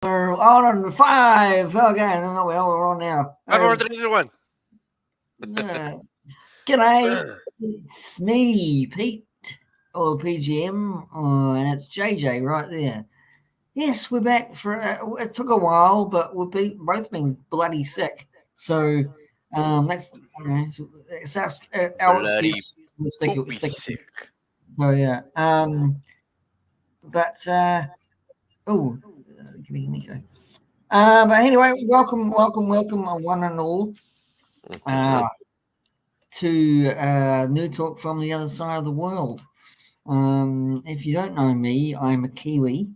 We're on 5. Okay, no, we're on now. I'm over the other one. Yeah. G'day, it's me, Pete, or P.G.M, and it's JJ right there. Yes, we're back for. It took a while, but both been bloody sick. So that's it's our Bloody excuse. We'll stick it. poopy Stick it. sick. So yeah. But oh, Nico. But anyway, welcome, one and all, Mhm. to New Talk from the other side of the world. If you don't know me, I'm a Kiwi.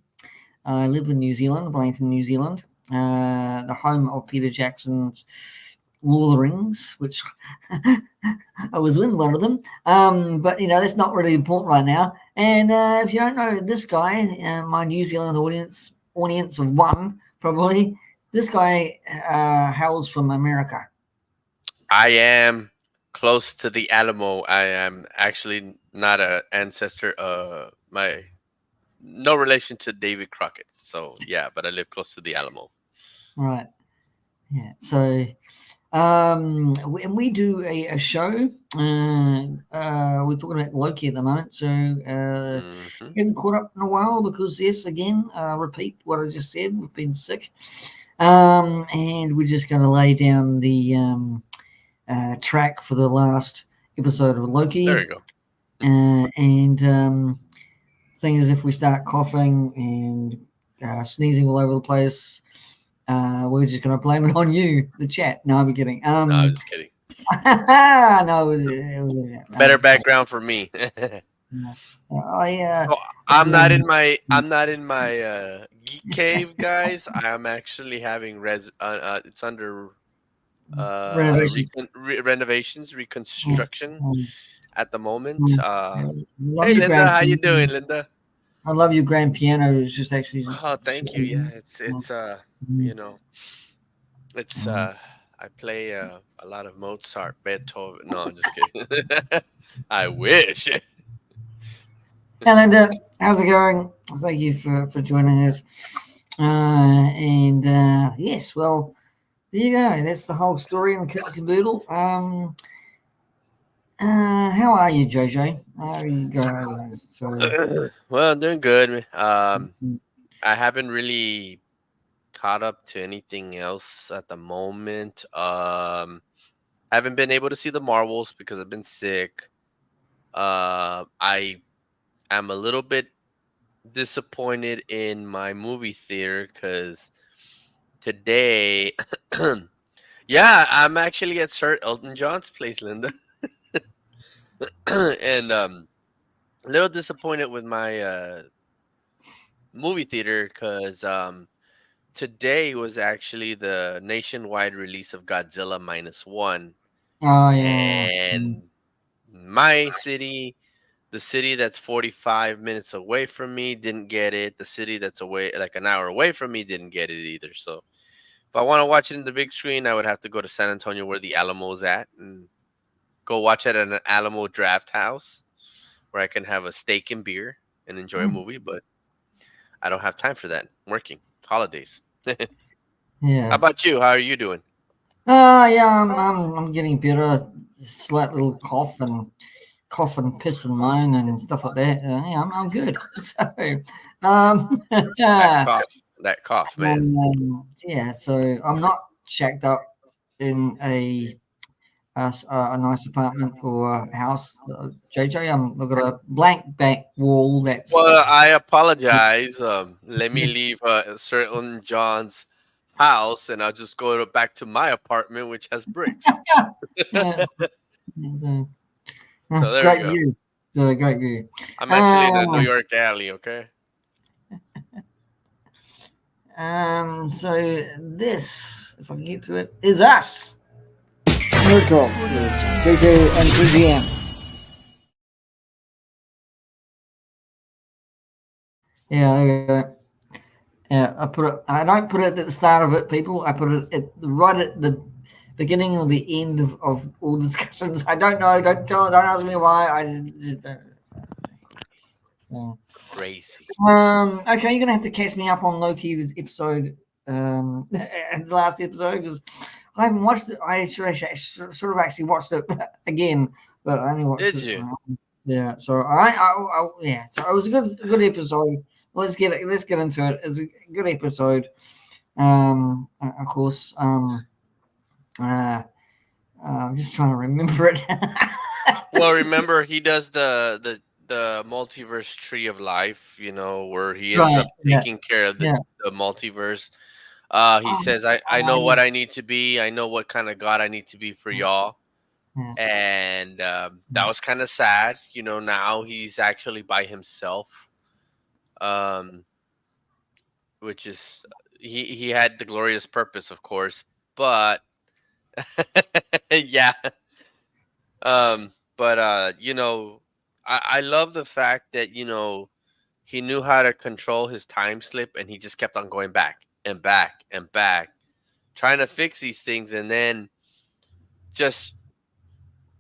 I live in New Zealand, Wellington, New Zealand, the home of Peter Jackson's Lord of the Rings, which I was in one of them. But that's not really important right now. And if you don't know this guy, my New Zealand audience of one probably, this guy hails from America. I am close to the Alamo. I am actually not a ancestor. My no relation to David Crockett. So yeah, but I live close to the Alamo. Right. Yeah. So and we do a show. We're talking about Loki at the moment, so Hmm. haven't caught up in a while because yes, again, repeat what I just said. We've been sick, and we're just going to lay down the track for the last episode of There Loki, you go. and thing is, if we start coughing and sneezing all over the place, we're just going to blame it on you, the chat. No, I'm kidding. No, I'm just kidding. No, it was Better background for me. I So I'm not in my geek cave, guys. I am actually having it's under renovations. renovations, Mm, reconstruction mm, at the moment. mm. Love Hey your Linda, grand how you piano. doing, Linda? I love your grand piano. It's just actually Oh, thank you. Yeah, it's mm, you know, it's mm. I play a lot of Mozart, Beethoven. No, I'm just kidding. I wish. Hey Linda, how's it going? Thank you for joining us. And yes, well, there you go. That's the whole story in kit and caboodle. How are you, JJ? How are you going? So, Well, I'm doing good. mm, I haven't really caught up to anything else at the moment. I haven't been able to see the Marvels because I've been sick. I am a little bit disappointed in my movie theater because today, yeah, I'm actually at Sir Elton John's place, Linda, and a little disappointed with my movie theater because today was actually the nationwide release of Godzilla minus one, oh yeah, mm, and my city, the city that's 45 minutes away from me, didn't get it. The city that's away like an hour away from me didn't get it either. So if I want to watch it in the big screen, I would have to go to San Antonio where the Alamo's at and go watch it at an Alamo Draft House where I can have a steak and beer and enjoy a mm, movie. But I don't have time for that. I'm working holidays. How yeah. about you? How are you doing? Yeah. I'm getting better. Slight little cough and piss and moan and stuff like that. Yeah, I'm good. So, That yeah. cough. That cough, man. Yeah. So I'm not shacked up in a nice apartment or a house. JJ, I've got a blank back wall that's Well, I apologize. Let me leave certain John's house, and I'll just back to my apartment, which has bricks. yeah, So there we great go. view. So great view. I'm actually in a New Um, York alley. Okay. so this, if I can get to it, is us. Nerd Talk with JJ and P.G.M. Yeah, there we go. Yeah, I put it. I don't put it at the start of it, people. I put it right at the beginning or the end of all discussions. I don't know. Don't ask me why. I just don't. Yeah. Crazy. Okay, you're gonna have to catch me up on Loki this episode, the last episode, because I haven't watched it. I sort of actually watched it again, but I only watched Did it. you? Yeah, so yeah, so it was a good episode. Let's get into it. It's a good episode. Of course. Uh, I'm just trying to remember it. Well, remember he does the multiverse tree of life, you know, where he ends Right. up Yeah. taking care of Yeah. the multiverse. He Oh, says, I know what I need to be. I know what kind of God I need to be for y'all. yeah. And that Yeah. was kind of sad. You know, now he's actually by himself, um, which is he had the glorious purpose, of course, but yeah. But you know, I love the fact that you know he knew how to control his time slip, and he just kept on going back and back and back, trying to fix these things, and then just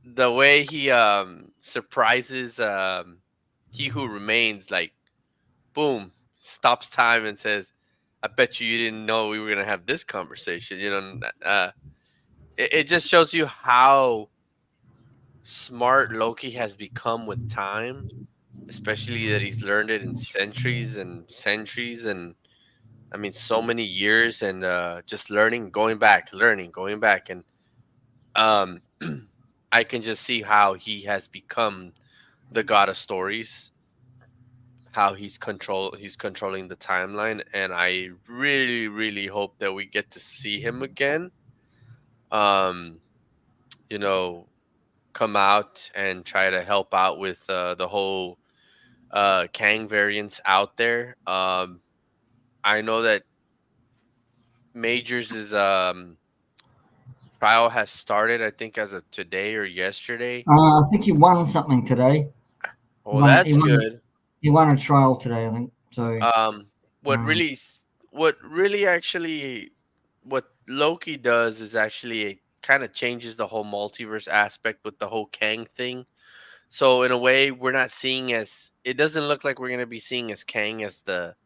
the way he surprises he who remains, like boom, stops time and says, I bet you didn't know we were gonna have this conversation, you know. It just shows you how smart Loki has become with time, especially that he's learned it in centuries and centuries, and I mean so many years, and just learning, going back, learning, going back, and um I can just see how he has become the god of stories, how he's controlling the timeline, and I really really hope that we get to see him again, um you know, come out and try to help out with the whole Kang variants out there. I know that Majors' trial has started, I think, as of today or yesterday. I think he won something today. He Oh, won. that's good. He won a trial today. I think so. Um, what Um, really, what really actually, what Loki does is actually it kind of changes the whole multiverse aspect with the whole Kang thing. So in a way, we're not seeing as it doesn't look like we're gonna be seeing as Kang as the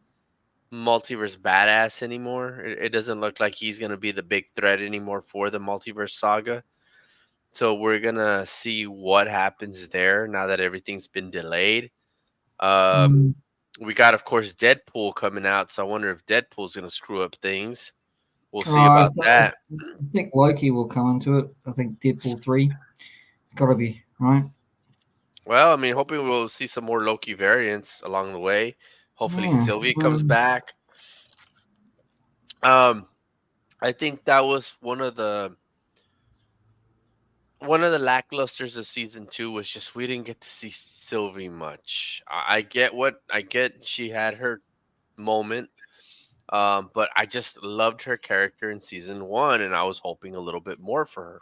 multiverse badass anymore. It doesn't look like he's gonna be the big threat anymore for the multiverse saga. So we're gonna see what happens there now that everything's been delayed. Um, mm, we got, of course, Deadpool coming out, so I wonder if Deadpool's gonna screw up things. We'll see I, about th- that. I think Loki will come into it. I think Deadpool 3. It's got to be right. Well, I mean, hoping we'll see some more Loki variants along the way. Hopefully, Yeah. Sylvie comes back. Um, I think that was one of the lacklusters of season two was just we didn't get to see Sylvie much. I get what I get. She had her moment, but I just loved her character in season one, and I was hoping a little bit more for her.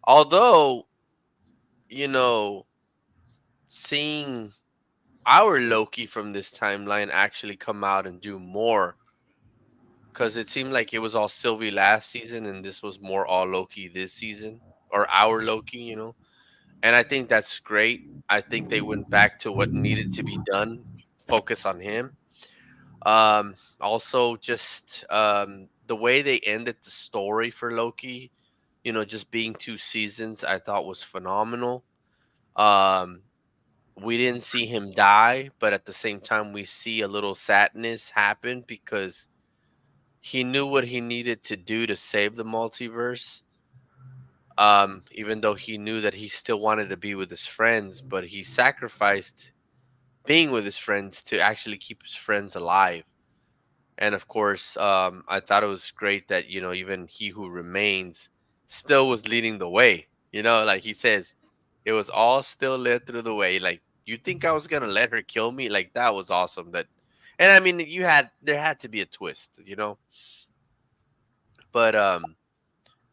Although, you know, seeing our Loki from this timeline actually come out and do more, because it seemed like it was all Sylvie last season, and this was more all Loki this season, or our Loki, you know. And I think that's great. I think they went back to what needed to be done, focus on him. Also, just the way they ended the story for Loki, you know, just being two seasons, I thought was phenomenal. Um, we didn't see him die, but at the same time, we see a little sadness happen because he knew what he needed to do to save the multiverse. Even though he knew that he still wanted to be with his friends, but he sacrificed being with his friends to actually keep his friends alive. And of course, I thought it was great that, you know, even he who remains still was leading the way. You know, like he says, it was all still led through the way. Like, you think I was gonna let her kill me? Like, that was awesome. That, and I mean, there had to be a twist, you know. But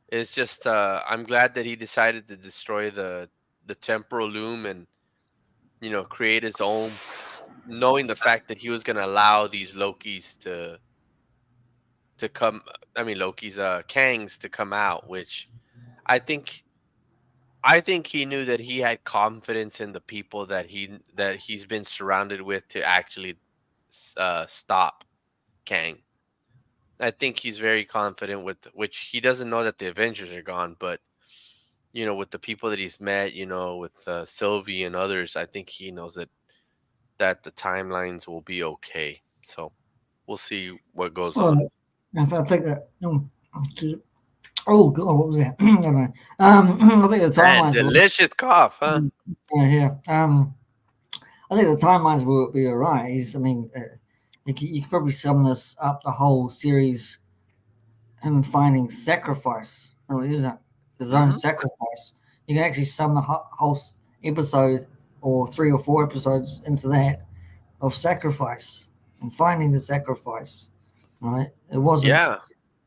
it's just I'm glad that he decided to destroy the temporal loom and, you know, create his own, knowing the fact that he was gonna allow these Lokis to come. I mean, Loki's Kangs to come out, which I think I think he knew that he had confidence in the people that he's been surrounded with to actually stop Kang. I think he's very confident with which he doesn't know that the Avengers are gone, but with the people that he's met, with Sylvie and others, I think he knows that the timelines will be okay. So we'll see what goes Well, on. I think that. Oh God, what was that? I don't know. I think the Man, timelines will. delicious cough, huh? Yeah. I think the timelines will be alright. I mean, you could probably sum this up the whole series him finding sacrifice. Really, isn't it? His own Hmm. sacrifice. You can actually sum the whole episode, or 3 or 4 episodes, into that of sacrifice and finding the sacrifice. Right? Yeah.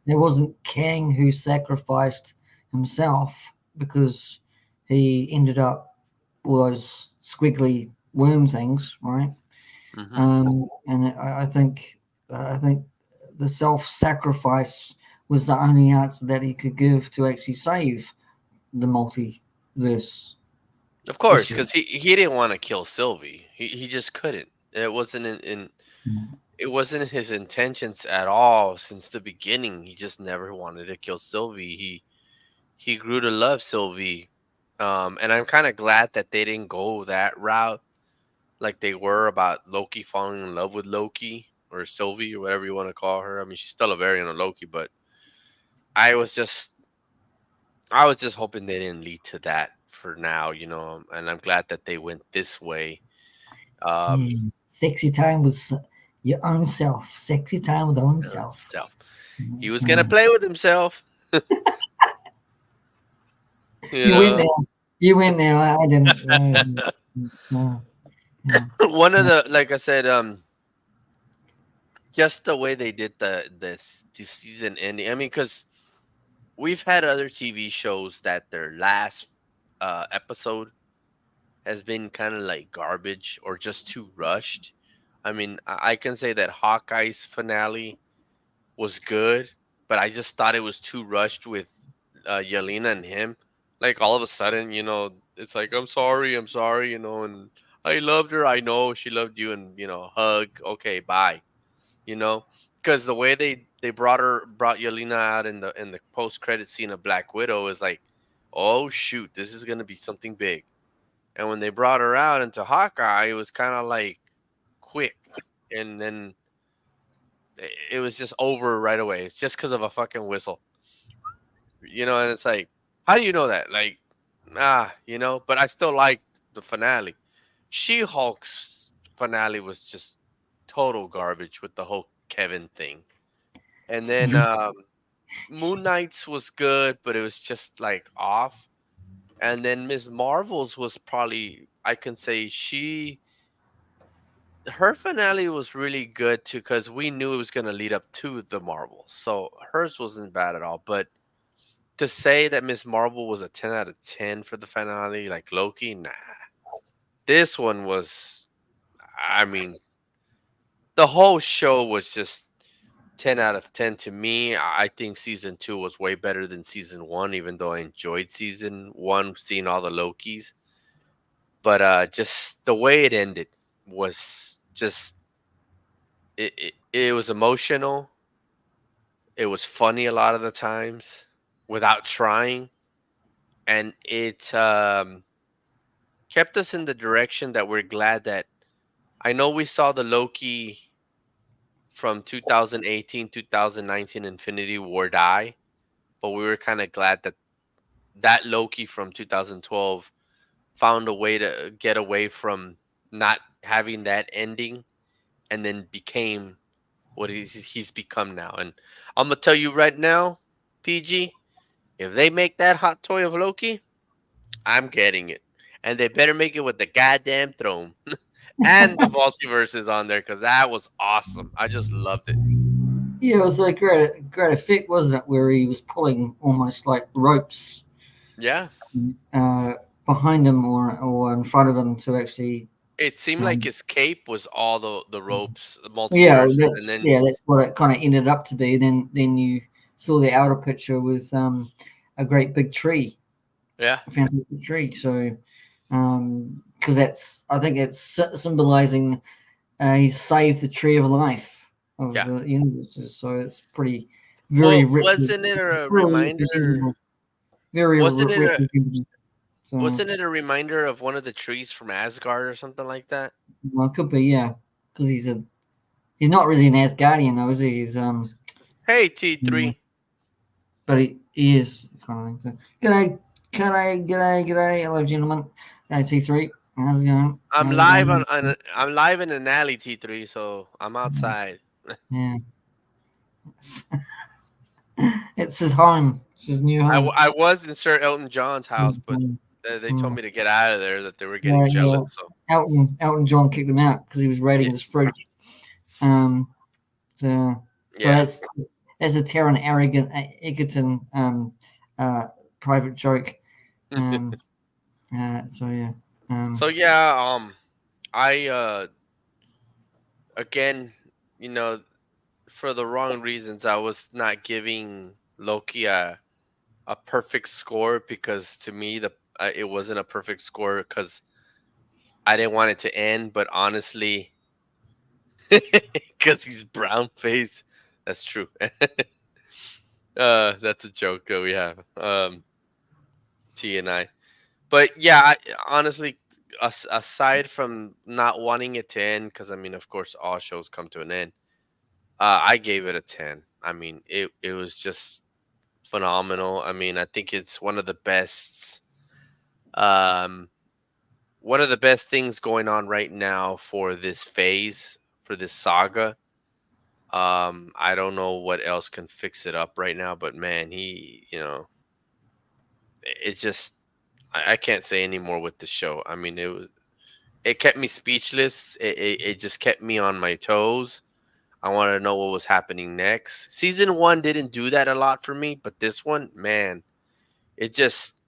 It wasn't Kang who sacrificed himself because he ended up all those squiggly worm things, right? Hmm. And I think the self-sacrifice was the only answer that he could give to actually save the multiverse Of course, issue. because he didn't want to kill Sylvie. He just couldn't. It wasn't in it wasn't his intentions at all since the beginning. He just never wanted to kill Sylvie. He grew to love Sylvie. And I'm kind of glad that they didn't go that route like they were about Loki falling in love with Loki or Sylvie or whatever you want to call her. I mean, she's still a variant of Loki, but I was just I was just hoping they didn't lead to that for now, and I'm glad that they went this way. Um, Yeah. Sexy time with your own self. Sexy time with own self. Self. He was gonna Yeah. play with himself, you You went know. there. You went there. I didn't. No, no, One of no. the like I said, just the way they did the season ending. I mean, because we've had other TV shows that their last episode has been kind of like garbage or just too rushed. I mean, I can say that Hawkeye's finale was good, but I just thought it was too rushed with Yelena and him. Like all of a sudden, it's like I'm sorry, and I loved her. I know she loved you, and hug. Okay, bye. You know, because the way they brought Yelena out in the post credit scene of Black Widow is like, oh shoot, this is gonna be something big. And when they brought her out into Hawkeye, it was kind of like quick, and then it was just over right away. It's just because of a fucking whistle, and it's like, how do you know that? Like, but I still liked the finale. She Hulk's finale was just total garbage with the whole Kevin thing. And then Moon Knight's was good, but it was just like off. And then Miss Marvel's was probably, I can say, her finale was really good too because we knew it was going to lead up to the Marvels. So hers wasn't bad at all. But to say that Miss Marvel was a 10 out of 10 for the finale, like Loki, nah. This one was, I mean, the whole show was just 10 out of 10 to me. I think season two was way better than season one, even though I enjoyed season one, seeing all the Lokis. But just the way it ended was just, it was emotional. It was funny a lot of the times without trying. And it kept us in the direction that we're glad that I know we saw the Loki from 2018, 2019 Infinity War die, but we were kind of glad that Loki from 2012 found a way to get away from not having that ending and then became what he's become now. And I'm gonna tell you right now, PG, if they make that hot toy of Loki, I'm getting it. And they better make it with the goddamn throne. And the multiverse is on there because that was awesome. I just loved it. Yeah, it was like great effect, wasn't it? Where he was pulling almost like ropes Yeah. uh, behind him or in front of him to actually. It seemed like Um, his cape was all the ropes, the yeah, multiverse, and then that's what it kind of ended up to be. Then you saw the outer picture with a great big tree. Yeah. a fantastic tree. So, because that's I think it's symbolizing he saved the tree of life of Yeah. the universes. So it's pretty Well, very wasn't it a very reminder? representable. Very Wasn't it a representable. So wasn't it a reminder of one of the trees from Asgard or something like that? well, it could be yeah, because he's not really an Asgardian though, is he? He's Hey, yeah, T3. but he is kind of like g'day, g'day, hello gentlemen. G'day T3. How's it going? How's it going? I'm live in an alley, T3, so I'm outside. Yeah, it's his home. It's his new home. I was in Sir Elton John's house, but Mm, they told mm. me to get out of there. That they were getting Yeah, jealous. yeah. So Elton John kicked him out because he was raiding yeah, his fridge. Um, so yeah. that's a Taron Egerton uh, private joke. Um, so yeah. So Um, yeah, I again, you know, for the wrong reasons, I was not giving Loki a perfect score because to me the it wasn't a perfect score because I didn't want it to end. But honestly, because he's brown face, that's true. That's a joke that we have. T and I. But yeah, honestly, aside from not wanting it to end, because I mean, of course, all shows come to an end. I gave it a 10. I mean, it was just phenomenal. I mean, I think it's um, one of the best things going on right now for this phase, for this saga. I don't know what else can fix it up right now, but man, it just, I can't say anymore with the show. I mean, it kept me speechless. It just kept me on my toes. I wanted to know what was happening next. Season one didn't do that a lot for me, but this one, man, it just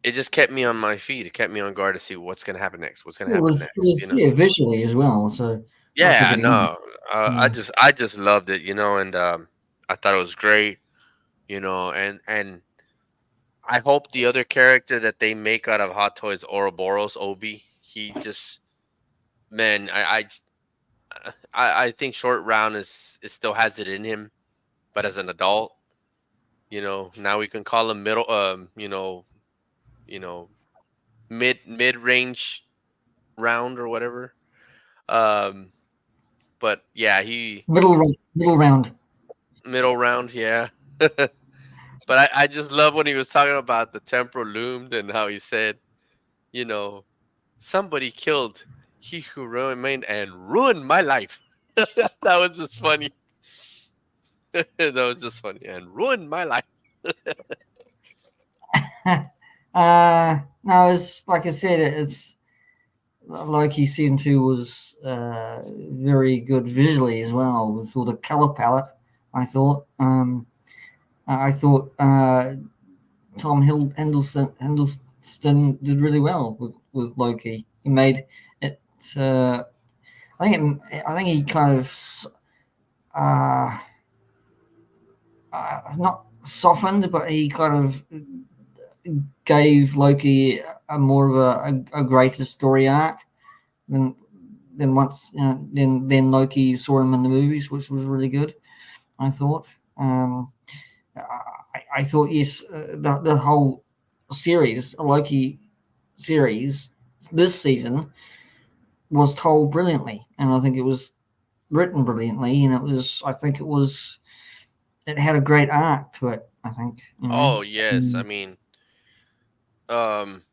it just kept me on my feet. It kept me on guard to see what's gonna happen next. What's gonna happen it next? was yeah visually as well. So lots of Yeah, good. no, Yeah. I just loved it, and I thought it was great, and I hope the other character that they make out of Hot Toys, Ouroboros, Obi, he just man, I think Short Round is still has it in him, but as an adult, now we can call him middle, you know, mid range round or whatever. Um, but yeah, he Middle round. middle round, yeah. But I just love when he was talking about the temporal loomed and how he said, you know, somebody killed he who remained and ruined my life. That was just funny. That was just funny and ruined my life. No, it's like I said, it's Loki season two was very good visually as well with all the color palette. I thought. I thought Tom Hiddleston did really well with Loki. He made it. I think he kind of uh, not softened, but he kind of gave Loki a more of a greater story arc than once then Loki saw him in the movies, which was really good. I thought. I thought yes, the whole series, Loki series, this season was told brilliantly, and I think it was written brilliantly, and I think it had a great arc to it. I think Oh yes, I Mm. mean, um,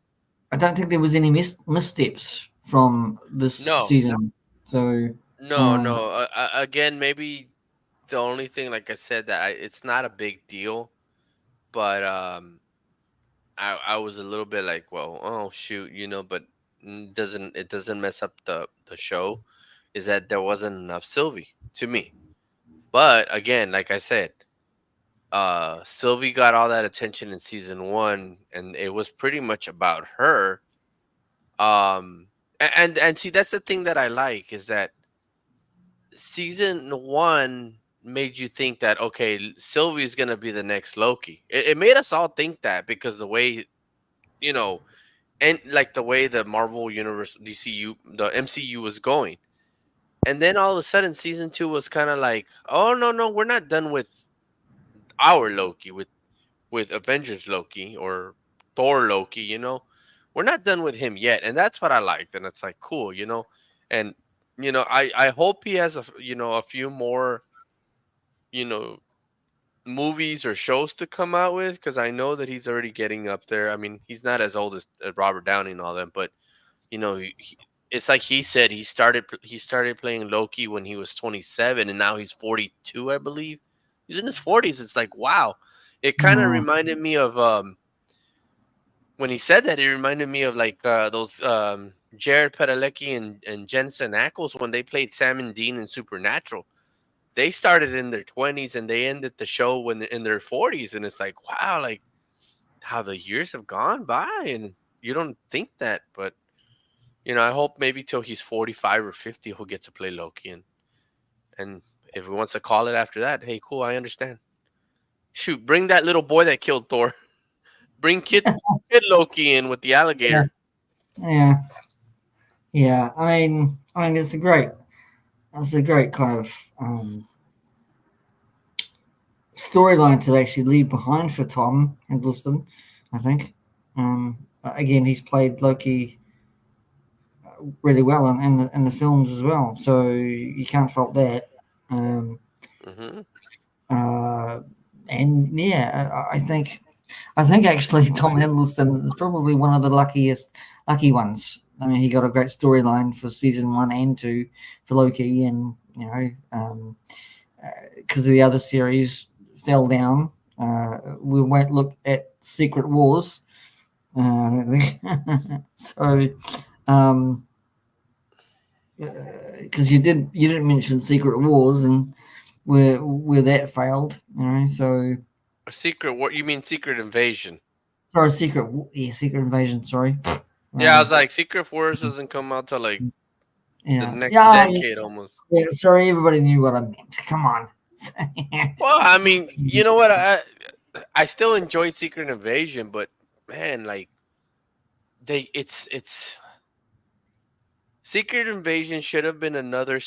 I don't think there was any missteps from this no, season. So no, um, no. Again, maybe the only thing, like I said, that it's not a big deal, but I was a little bit like, well, oh shoot, but doesn't it doesn't mess up the show? Is that there wasn't enough Sylvie to me? But again, like I said, Sylvie got all that attention in season one, and it was pretty much about her. And see, that's the thing that I like is that season one made you think that okay, Sylvie's gonna be the next Loki. It made us all think that because the way you know, and like the way the Marvel Universe, DCU, the MCU was going. And then all of a sudden, season two was kind of like, oh no, no, we're not done with our Loki, with Avengers Loki or Thor Loki. We're not done with him yet, and that's what I liked. And it's like cool. And I hope he has a few more you know movies or shows to come out with, because I know that he's already getting up there. I mean, he's not as old as Robert Downey and all them, but it's like he said he started playing Loki when he was 27, and now he's 42, I believe. He's in his 40s. It's like wow. It kind of Mm, reminded me of when he said that. It reminded me of like those Jared Padalecki and Jensen Ackles when they played Sam and Dean in Supernatural. They started in their 20s and they ended the show when in their 40s, and it's like wow, like how the years have gone by, and you don't think that, but I hope maybe till he's 45 or 50 he'll get to play Loki, and if he wants to call it after that, hey, cool, I understand. Shoot, bring that little boy that killed Thor. Bring kid Loki in with the yeah, alligator. yeah, yeah. I mean, it's a great kind of storyline to actually leave behind for Tom Hiddleston. I think. Again, he's played Loki really well in the films as well, so you can't fault that. Um, Hmm. uh, and yeah, I think actually Tom Hiddleston is probably one of the lucky ones. I mean, he got a great storyline for season one and two for Loki, and because the other series fell down. We won't look at Secret Wars. I don't think so. Um, because you didn't mention Secret Wars and where that failed. So A secret war? You mean Secret Invasion? sorry, Secret Invasion. Sorry. Yeah, I was Um, like, Secret Wars doesn't come out till like the yeah, next yeah, yeah, decade almost. yeah. Sorry, everybody knew what I meant. Come on. Well, I mean, you know what? I still enjoyed Secret Invasion, but man, like it's Secret Invasion should have been another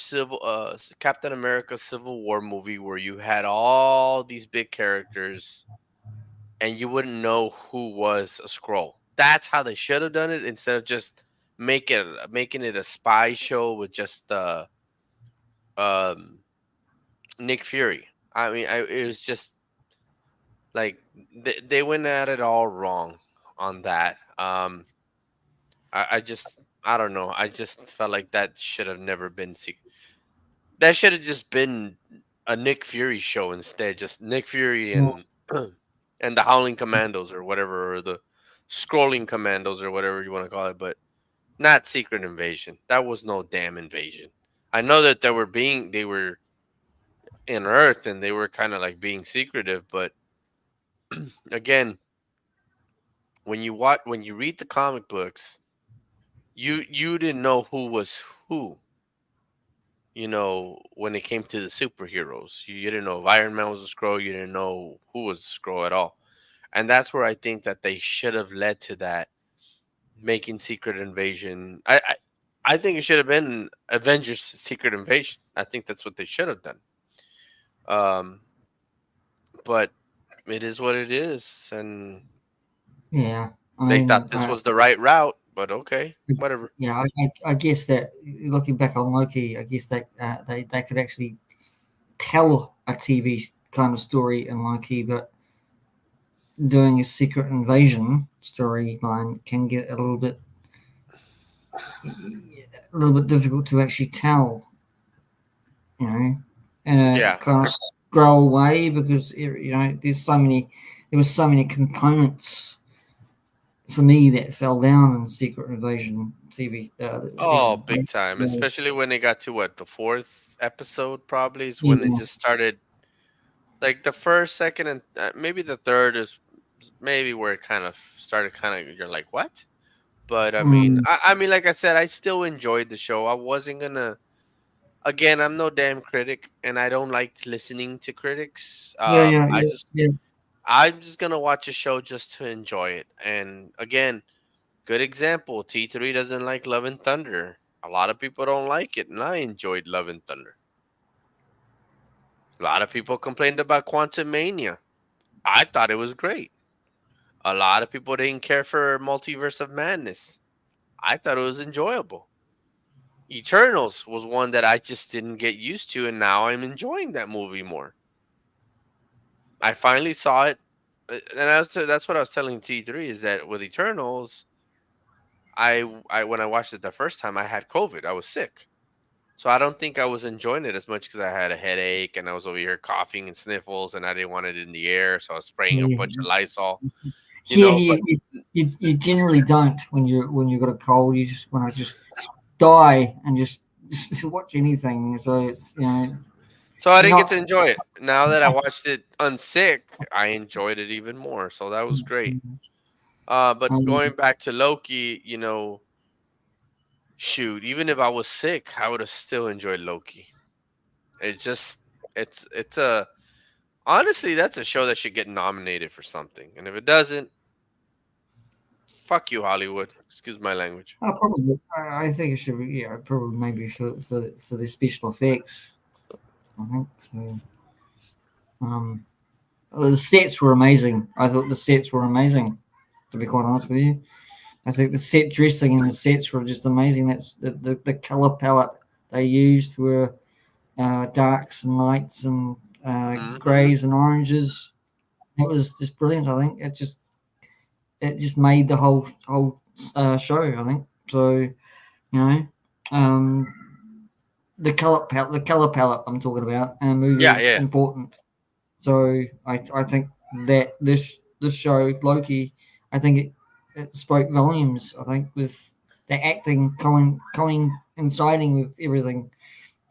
Captain America Civil War movie where you had all these big characters and you wouldn't know who was a scroll. That's how they should have done it, instead of just making it a spy show with just um Nick Fury. I mean, it was just like they went at it all wrong on that. I don't know. I just felt like that should have never been that should have just been a Nick Fury show instead. Just Nick Fury Yeah, and the Howling Commandos or whatever, or the Scrolling Commandos or whatever you want to call it, but not Secret Invasion. That was no damn invasion. I know that they were in Earth and they were kind of like being secretive, but again, when you read the comic books, you didn't know who was who. When it came to the superheroes, you didn't know if Iron Man was a scroll. You didn't know who was a scroll at all, and that's where I think that they should have led to that, making Secret Invasion. I think it should have been Avengers Secret Invasion. I think that's what they should have done. Um, but it is what it is, and yeah. I they mean, thought this was the right route. But okay, whatever. yeah. I guess that looking back on Loki, I guess that they could actually tell a TV kind of story in Loki, but doing a Secret Invasion storyline can get a little bit difficult to actually tell, you know, in a Yeah. kind of scroll way because there was so many components for me that fell down in Secret Invasion TV Oh, season. big time. Yeah, Especially when they got to what, the fourth episode probably is when it yeah, just started. Like the first, second, and maybe the third is maybe where it kind of started. Kind of, you're like, what? But I mean, mm, I mean, like I said, I still enjoyed the show. I wasn't gonna. Again, I'm no damn critic, and I don't like listening to critics. yeah, yeah, I yeah, just yeah. I'm just gonna watch a show just to enjoy it. And again, good example. T3 doesn't like Love and Thunder. A lot of people don't like it, and I enjoyed Love and Thunder. A lot of people complained about Quantum Mania. I thought it was great. A lot of people didn't care for Multiverse of Madness. I thought it was enjoyable. Eternals was one that I just didn't get used to, and now I'm enjoying that movie more. I finally saw it, and that's what I was telling T3 is that with Eternals, I when I watched it the first time, I had COVID. I was sick, so I don't think I was enjoying it as much because I had a headache and I was over here coughing and sniffles, and I didn't want it in the air, so I was spraying a Yeah, bunch of Lysol, yeah, But you generally don't when you've got a cold. You just want to just die and just watch anything. So it's so I didn't get not. to enjoy it. Now that I watched it unsick, I enjoyed it even more. So that was great. But Um, going back to Loki, shoot, even if I was sick, I would have still enjoyed Loki. It just, it's a honestly, that's a show that should get nominated for something. And if it doesn't, fuck you, Hollywood. Excuse my language. probably. I think it should be. Yeah, probably maybe for the special effects. I think so. Um, the sets were amazing. I thought the sets were amazing. To be quite honest with you, I think the set dressing and the sets were just amazing. That's the color palette they used were darks and lights and Hmm. greys and oranges. It was just brilliant. I think it just made the whole show. I think so. Know, um, the color palette I'm talking about, and movie Yeah, is yeah. important. So I think that this show Loki, I think it spoke volumes. I think with the acting coinciding with everything,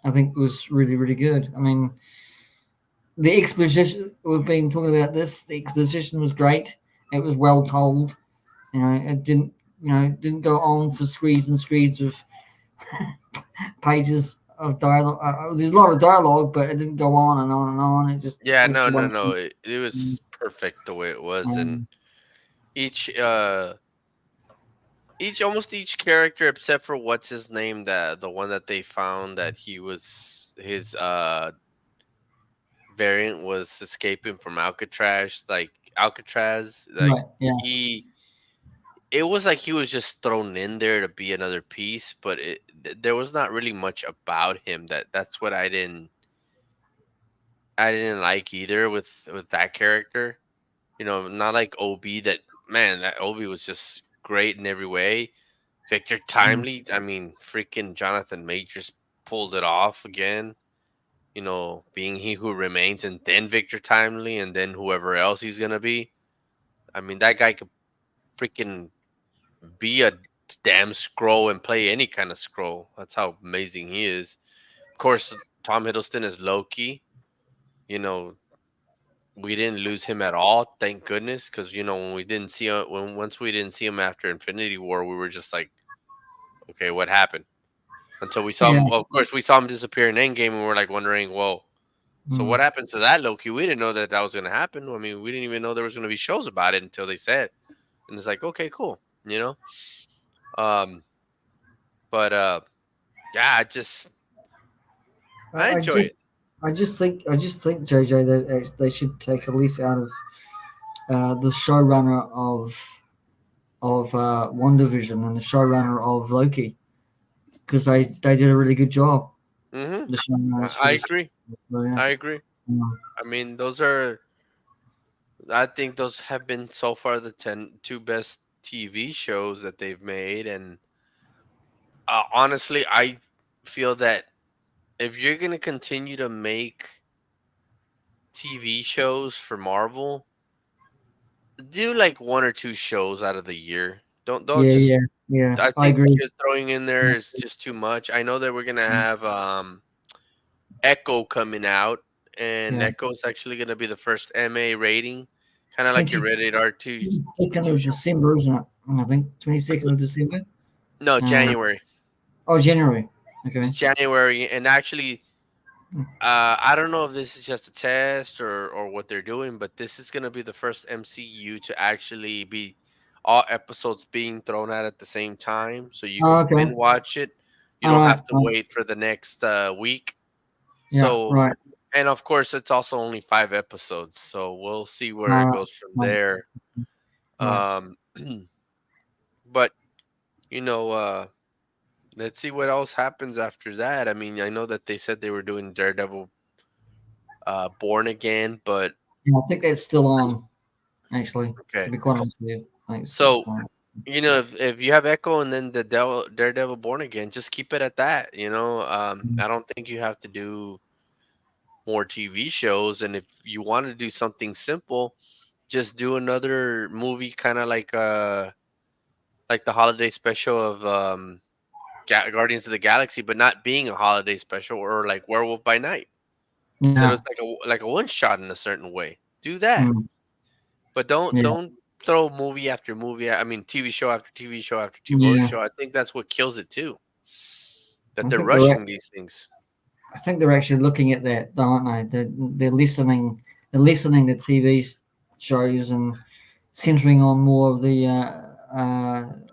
I think was really good. I mean, the exposition we've been talking about this. The exposition was great. It was well told. It didn't didn't go on for screeds and screeds of pages of dialogue. There's a lot of dialogue, but it didn't go on and on and on. It just Yeah, went no, to no, one no. point. It was perfect the way it was. And Um, each almost each character except for what's his name, that the one that they found that he was his variant was escaping from Alcatraz, like right. Yeah. he it was like he was just thrown in there to be another piece, but there was not really much about him. That's what I didn't like either with that character. Not like OB. That man, that OB was just great in every way. Victor Mm. Timely, I mean, freaking Jonathan Majors pulled it off again. Being he who remains, and then Victor Timely, and then whoever else he's gonna be. I mean, that guy could freaking be a damn scroll and play any kind of scroll. That's how amazing he is. Of course, Tom Hiddleston is Loki. You know, we didn't lose him at all, thank goodness, because when we didn't see him, when once we didn't see him after Infinity War, we were just like, okay, what happened? Until we saw Yeah. him. Well, of course, we saw him disappear in Endgame, and we're like wondering, well, so Mm. what happens to that Loki? We didn't know that was going to happen. I mean, we didn't even know there was going to be shows about it until they said, and it's like, okay, cool, you know. Um, but yeah, I I, I enjoy just it. I just think JJ that they should take a leaf out of the showrunner of One Division and the showrunner of Loki because they did a really good job. Hmm. The showrunners for I the agree. so, yeah. I agree. Mm. I mean, those are. I think those have been so far the two best TV shows that they've made, and honestly, I feel that if you're gonna continue to make TV shows for Marvel, do like one or two shows out of the year. Don't Yeah, just. yeah, yeah. I I think agree. just throwing in there is just too much. I know that we're gonna have Echo coming out, and Yeah. Echo is actually gonna be the first MA rating, kind of like your 20, Rated R second two of show. December, isn't it? I think 22nd of December. No, Uh, January. oh, January. It's Okay. January, and actually, I don't know if this is just a test or what they're doing, but this is gonna be the first MCU to actually be all episodes being thrown out at the same time, so you Oh, can okay. binge watch it. You All don't right. have to Right. wait for the next week. Yeah. So, Right. and of course, it's also only 5 episodes, so we'll see where All it right. goes from Right. there. Right. Um, but you know, let's see what else happens after that. I mean, I know that they said they were doing Daredevil, Born Again, but Yeah, I think that's still on. Actually, to okay. be quite honest with you, I think it's still So, on. if you have Echo and then the Daredevil Born Again, just keep it at that. Mm. I don't think you have to do more TV shows. And if you want to do something simple, just do another movie, kind of like the holiday special of Guardians of the Galaxy, but not being a holiday special, or like Werewolf by Night. That Yeah. was like a one shot in a certain way. Do that, Mm. but don't Yeah. don't throw movie after movie. I mean, TV show after TV show after TV Yeah. show. I think that's what kills it too. That I they're think they're rushing act- these things. I think they're actually looking at that, aren't they? They're listening to TV shows and centering on more of the.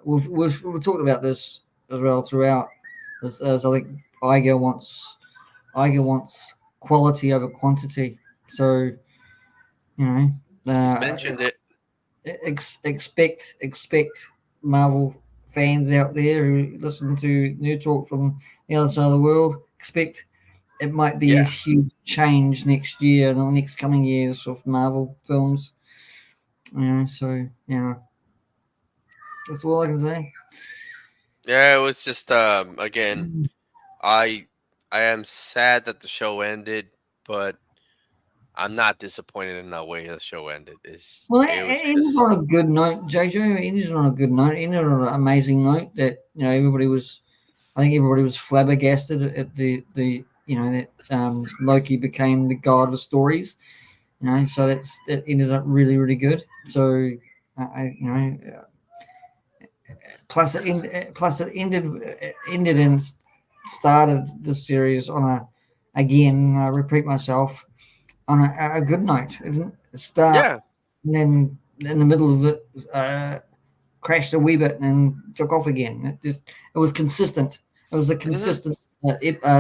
We've talked about this as well throughout. As I think Iger wants Iger wants quality over quantity. So you know, He's uh, mentioned it. expect Marvel fans out there who listen to New Talk from the other side of the world. Expect it might be a Yeah, huge change next year, the next coming years of Marvel films. So that's all I can say. yeah. It was just again, Mm. I I am sad that the show ended, but I'm not disappointed in the way the show ended. Well, It was it ended on just a good note, JJ. It ended on a good note. It ended on an amazing note that everybody was. I think everybody was flabbergasted at the that Loki became the god of stories. So that ended up really really good. So plus it ended and started the series on a again. I repeat myself on a good note. It didn't start yeah. and then in the middle of it crashed a wee bit and took off again. It was consistent. It was a Hmm. consistent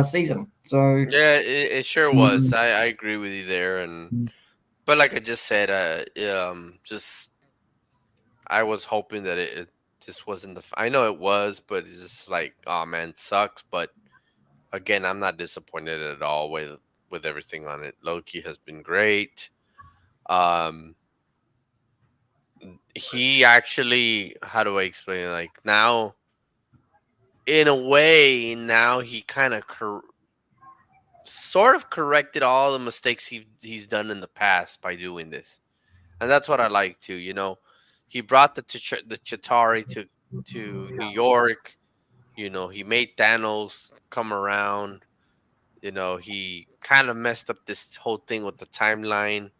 season. So Yeah, it sure was. um, I agree with you there, and but like I just said, just I was hoping that it just wasn't I know it was, but it's just like, oh man, it sucks. But again, I'm not disappointed at all with everything on it. Loki has been great. Um, he actually, how do I explain it? Like now, in a way, now he kind of sort of corrected all the mistakes he's done in the past by doing this, and that's what I like too. He brought the Chitari to New York. He made Thanos come around. He kind of messed up this whole thing with the timeline.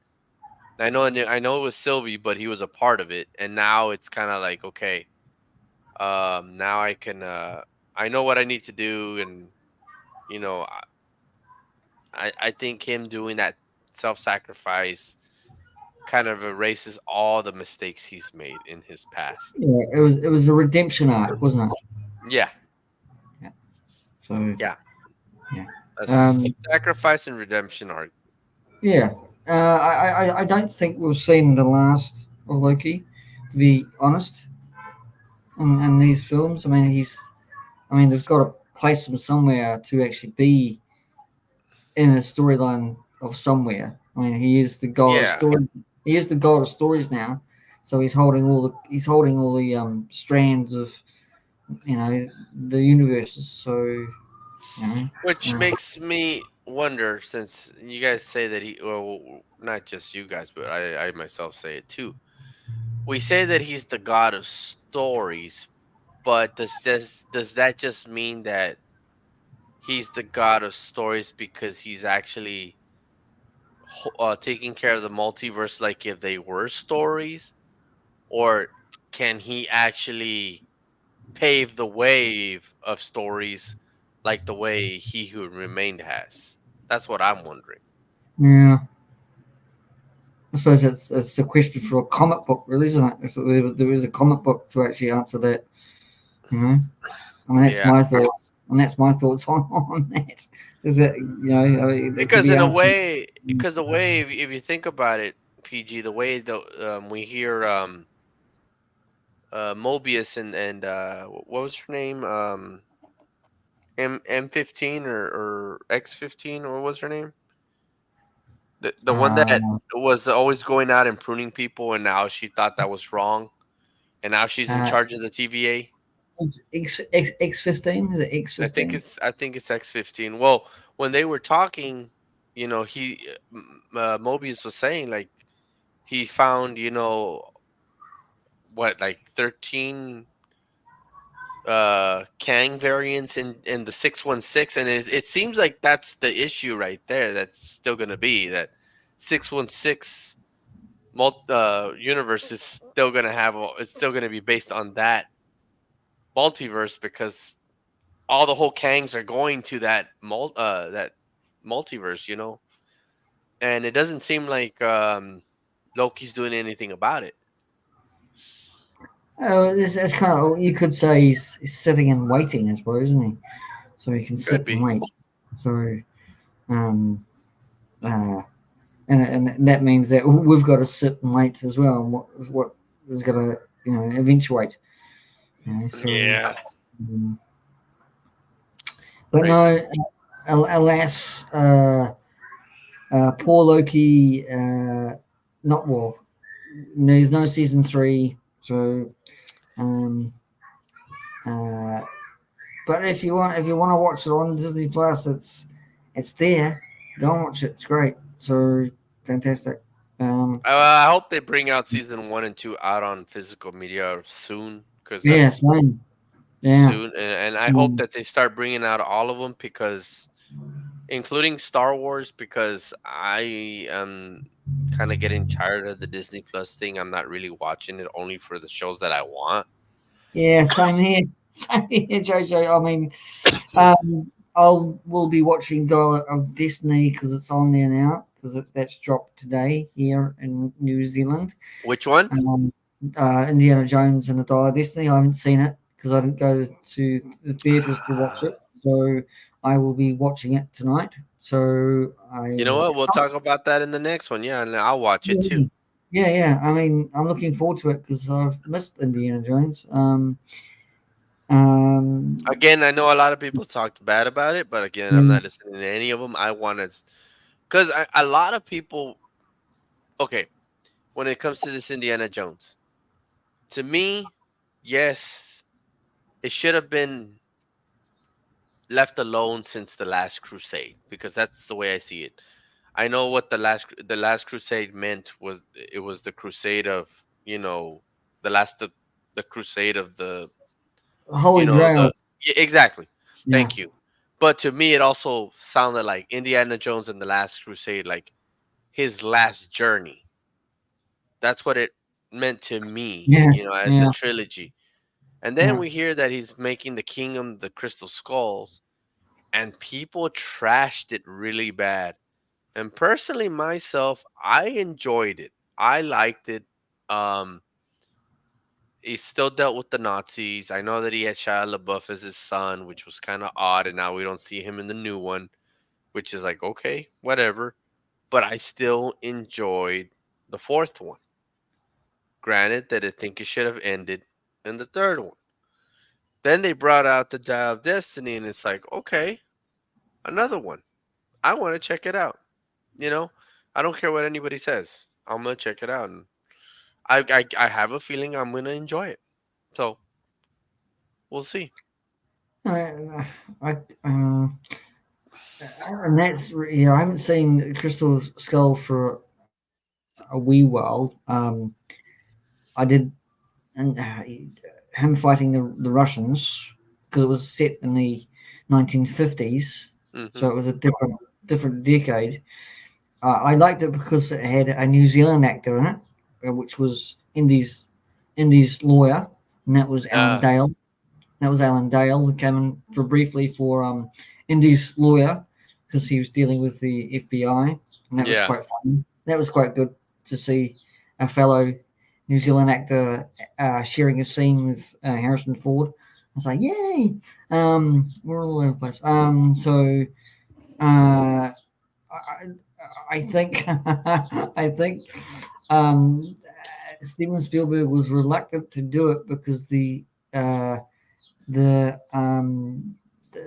I know it was Sylvie, but he was a part of it, and now it's kind of like, okay, now I know what I need to do, and you know, I think him doing that self-sacrifice kind of erases all the mistakes he's made in his past. yeah, it was a redemption arc, wasn't it? Yeah, Yeah. So yeah, yeah, a um, sacrifice and redemption arc. yeah. I don't think we've seen the last of Loki, to be honest. In these films, I mean, they've got to place him somewhere to actually be in a storyline of somewhere. I mean, he is the god of Yeah, stories. He is the god of stories now, so he's holding all the strands of the universes. So which uh, makes me wonder, since you guys say that well, not just you guys, but I myself say it too. We say that he's the god of stories, but does that just mean that he's the god of stories because he's actually taking care of the multiverse, like if they were stories, or can he actually pave the wave of stories like the way He Who Remained has? That's what I'm wondering. Yeah, I suppose it's a question for a comic book, really, isn't it? If there is a comic book to actually answer that, you know. I mean, that's Yeah, my thoughts, and that's my thoughts on that. Is that to because be in a answered? way, because the way if you think about it, PG, the way we hear Mobius and what was her name, M15 or X15, what was her name? The one that Uh, was always going out and pruning people, and now she thought that was wrong, and now she's in uh, charge of the TVA. X 15 is it X I think 15? it's X15. Well, when they were talking, Mobius was saying like he found what like 13 Kang variants in the 616, and it seems like that's the issue right there. That's still gonna be that 616 universe is still gonna it's still gonna be based on that multiverse because all the whole Kangs are going to that multiverse, and it doesn't seem like Loki's doing anything about it. Oh, that's kind of, you could say he's sitting and waiting, I suppose, isn't he? So he can Could sit and be. wait. So, um, uh, and that means that we've got to sit and wait as well. And what is going to eventuate? So, Yeah. but Crazy. no, alas, poor Loki. Not well. There's no season three, so um, uh, but if you want to watch it on Disney Plus, it's there. Go and watch it. It's great. So fantastic. Um, I hope they bring out season 1 and 2 out on physical media soon, because yeah, that's same. Yeah. soon, and I hope Um, that they start bringing out all of them, because including Star Wars, because I am kind of getting tired of the Disney Plus thing. I'm not really watching it only for the shows that I want. yeah, same here. Same here, Jojo. I mean, we'll be watching Dollar of Destiny because it's on there now because that's dropped today here in New Zealand. Which one? Um, Indiana Jones and the Dial of Destiny. I haven't seen it because I didn't go to the theaters to watch it. So I will be watching it tonight. So You I know what? We'll talk about that in the next one. Yeah, and I'll watch it too. yeah, yeah, yeah. I mean, I'm looking forward to it because I've missed Indiana Jones. Um, Again, I know a lot of people talked bad about it, but again, I'm mm, not listening to any of them. I want to, because a lot of people. Okay, when it comes to this Indiana Jones, to me, yes, it should have been left alone since the Last Crusade, because that's the way I see it. I know what the last Crusade meant was it was the crusade of the crusade of the Holy Grail. exactly. Yeah, Thank you. But to me, it also sounded like Indiana Jones and the Last Crusade, like his last journey. That's what it meant to me, yeah, as the yeah, trilogy. And then yeah. we hear that he's making the Kingdom, the Crystal Skulls, and people trashed it really bad. And personally, myself, I enjoyed it. I liked it. Um, he still dealt with the Nazis. I know that he had Shia LaBeouf as his son, which was kind of odd, and now we don't see him in the new one, which is like, okay, whatever. But I still enjoyed the fourth one. Granted that I think it should have ended in the third one. Then they brought out the Dial of Destiny, and it's like, okay, another one. I want to check it out. You know, I don't care what anybody says. I'm gonna check it out, and I have a feeling I'm gonna enjoy it. So we'll see. I and that's I haven't seen Crystal Skull for a wee while. I did, and him fighting the Russians because it was set in the 1950s, Hmm. so it was a different decade. I liked it because it had a New Zealand actor in it, which was Indy's lawyer, and that was Alan Uh, Dale. That was Alan Dale who came in for briefly for Indy's lawyer, because he was dealing with the FBI, and that was Yeah. quite funny. That was quite good to see a fellow New Zealand actor sharing a scene with Harrison Ford. I was like, yay! We're all over the place. I, I think I think um, Steven Spielberg was reluctant to do it because uh, the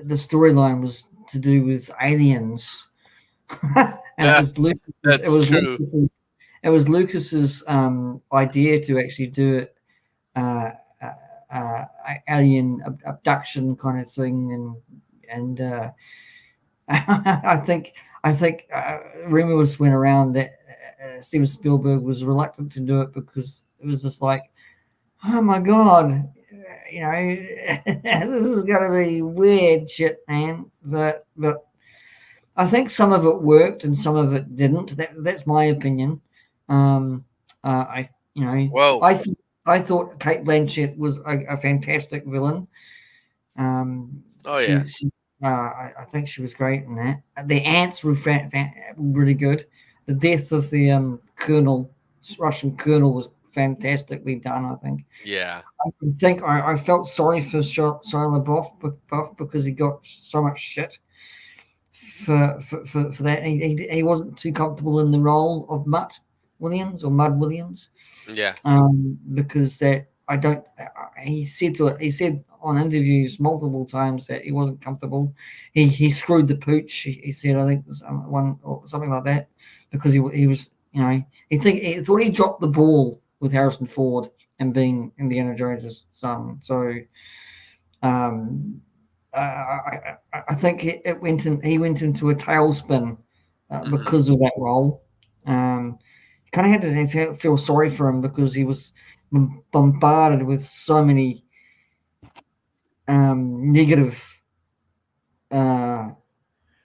the storyline was to do with aliens, and it Yeah, was Lucas. It that's was true. Lucas's. It was Lucas's idea to actually do it, uh, alien abduction kind of thing, and I think rumors went around that Steven Spielberg was reluctant to do it because it was just like, oh my god, this is gonna be weird shit, man. But I think some of it worked and some of it didn't. That's my opinion. Um, I you know Whoa. I thought Kate Blanchett was a fantastic villain. Um, Oh yeah. I think she was great in that. The ants were really good. The death of the colonel, Russian colonel, was fantastically done. I think. Yeah. I felt sorry for Shia LaBeouf because he got so much shit for that. He wasn't too comfortable in the role of Mud Williams, Yeah. because that I don't. He said on interviews multiple times that he wasn't comfortable. He screwed the pooch. He said I think one or something like that because he was he thought he dropped the ball with Harrison Ford and being Indiana Jones's son. So um, I think he went into a tailspin Hmm. because of that role. Kind of had to feel sorry for him because he was bombarded with so many negative uh,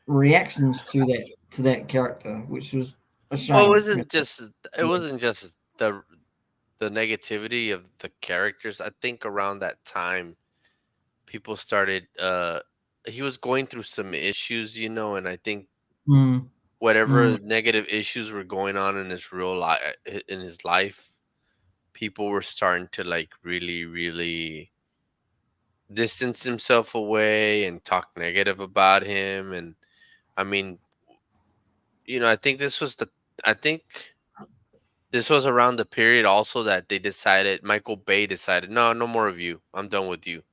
reactions to that character, which was a Well, shame. it wasn't just the negativity of the characters. I think around that time, people started. He was going through some issues, and I think Mm, mm, whatever negative issues were going on in his real life, in his life, people were starting to like really, really distance himself away and talk negative about him. And I mean, I think I think this was around the period also that Michael Bay decided, no, no more of you. I'm done with you.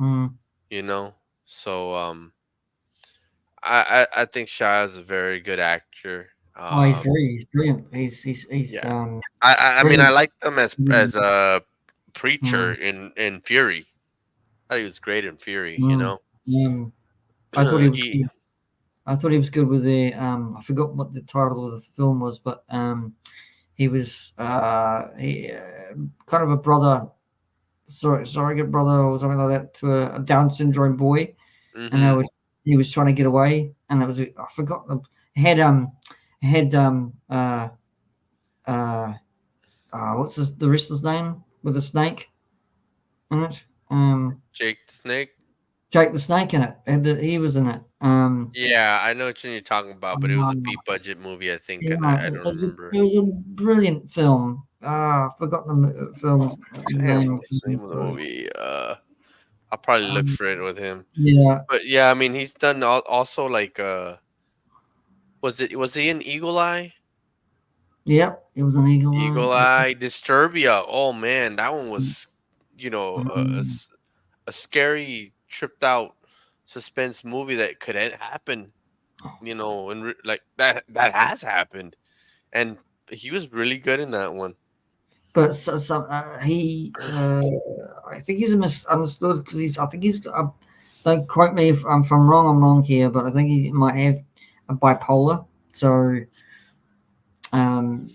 mm. You know. So I think Shia is a very good actor. Oh, he's brilliant. He's Yeah. I mean I brilliant. liked him Mm, as a preacher mm, in Fury. I thought he was great in Fury. mm, mm. I thought he was He. good. I thought he was good with the I forgot what the title of the film was, but he was kind of a brother, surrogate brother or something like that to a Down syndrome boy, and Hmm. he was trying to get away, and that was I forgot it had uh, what's the wrestler's name with the snake in it? Jake the Snake. Jake the Snake in it. He was in it. Yeah, I know what you're talking about, but it was a Um, B budget movie, I think, and Yeah, I don't remember. it was a brilliant film. I've forgotten the film's Damn, name. what's the name of the movie? I'll probably look Um, for it with him. yeah, But yeah, I mean, he's done also like was he in Eagle Eye? yep, it was an Eagle Eye. Eagle Yeah. Eye, Disturbia. Oh man, that one was, Um, a scary, tripped out suspense movie that could happen. And like that has happened, and he was really good in that one. but I think he's misunderstood because I think he's got don't quote me if I'm wrong, I'm wrong here, but I think he might have a bipolar. So um,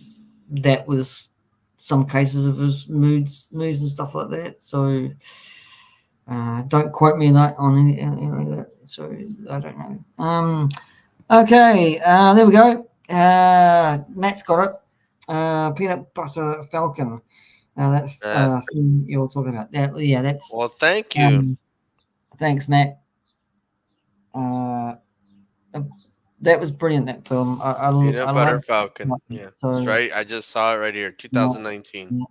that was some cases of his moods and stuff like that. So don't quote me on any of that. So I don't know. Okay, there we go. Matt's got it. Peanut butter falcon. That's Uh, film you're talking about. Yeah, that's. well, thank you. Um, thanks, Matt. Uh, That was brilliant. That film. I Peanut Butter loved Falcon. it. Yeah, it's So right. I just saw it right here. yeah, 2019.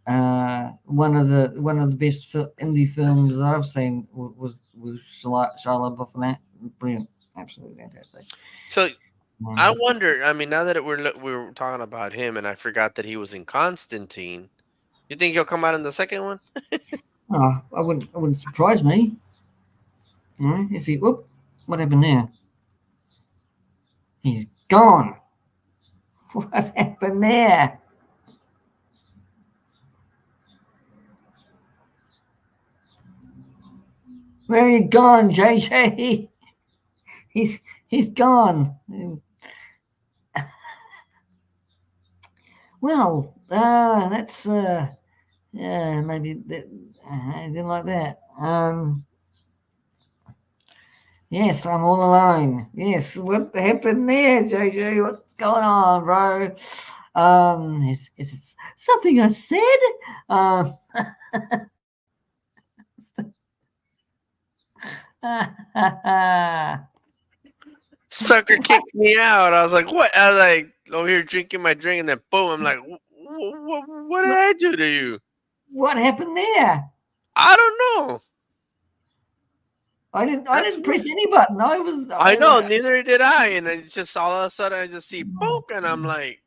yeah. One of the best indie films that I've seen was Charlotte Buff and that brilliant, absolutely fantastic. So Um, I wonder. I mean, now that we're talking about him, and I forgot that he was in Constantine. You think he'll come out in the second one? I wouldn't surprise me. If he whoop, what happened there? He's gone. What happened there? Where are you gone, JJ? He's he's gone. Well, that's yeah, maybe that, I didn't like that. Yes, I'm all alone. Yes, what happened there, JJ? What's going on, bro? Is it something I said? Um, Sucker kicked me out. I was like, what? I was like over here drinking my drink, and then boom, I'm like, what did what, I do to you? what happened there? I don't know. I That's didn't press weird. any button. I know, neither did I. And it's just all of a sudden I just see poke, and I'm like,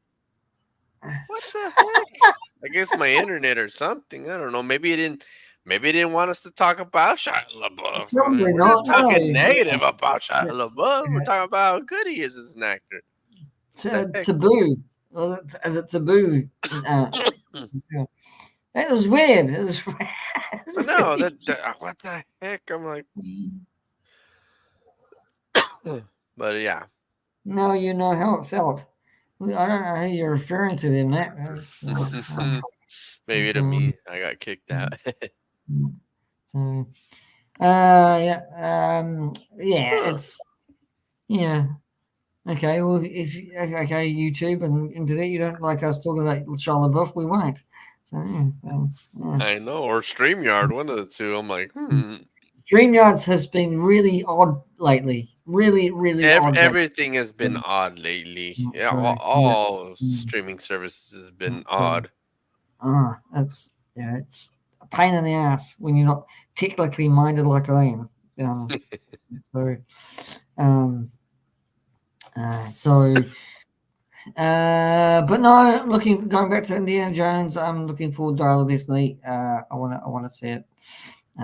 what the heck? I guess my internet or something. I don't know. Maybe it didn't want us to talk about Shia LaBeouf. Probably We're not not. No. talking negative about Yeah, Shia LaBeouf. We're yeah. talking about how good he is as an actor. The heck? Taboo. Was it, as a taboo? Yeah. That was weird. It was, it I was know really. what the heck? I'm like, but yeah. Now you know how it felt. I don't know who you're referring to in that. Maybe to So, me, I got kicked out. so, yeah, yeah, it's yeah. Okay, well, okay, YouTube and internet, you don't like us talking about Shia LaBeouf, we won't. So, yeah. I know, or StreamYard, one of the two. I'm like, StreamYards has been really odd lately. Really, really odd lately. Everything has been odd lately. Yeah, So, yeah. all Mm, streaming services have been So, odd. it's yeah, it's a pain in the ass when you're not technically minded like I am. So, um, so, but no, looking going back to Indiana Jones, I'm looking forward to Dial of Destiny. I want to see it. Me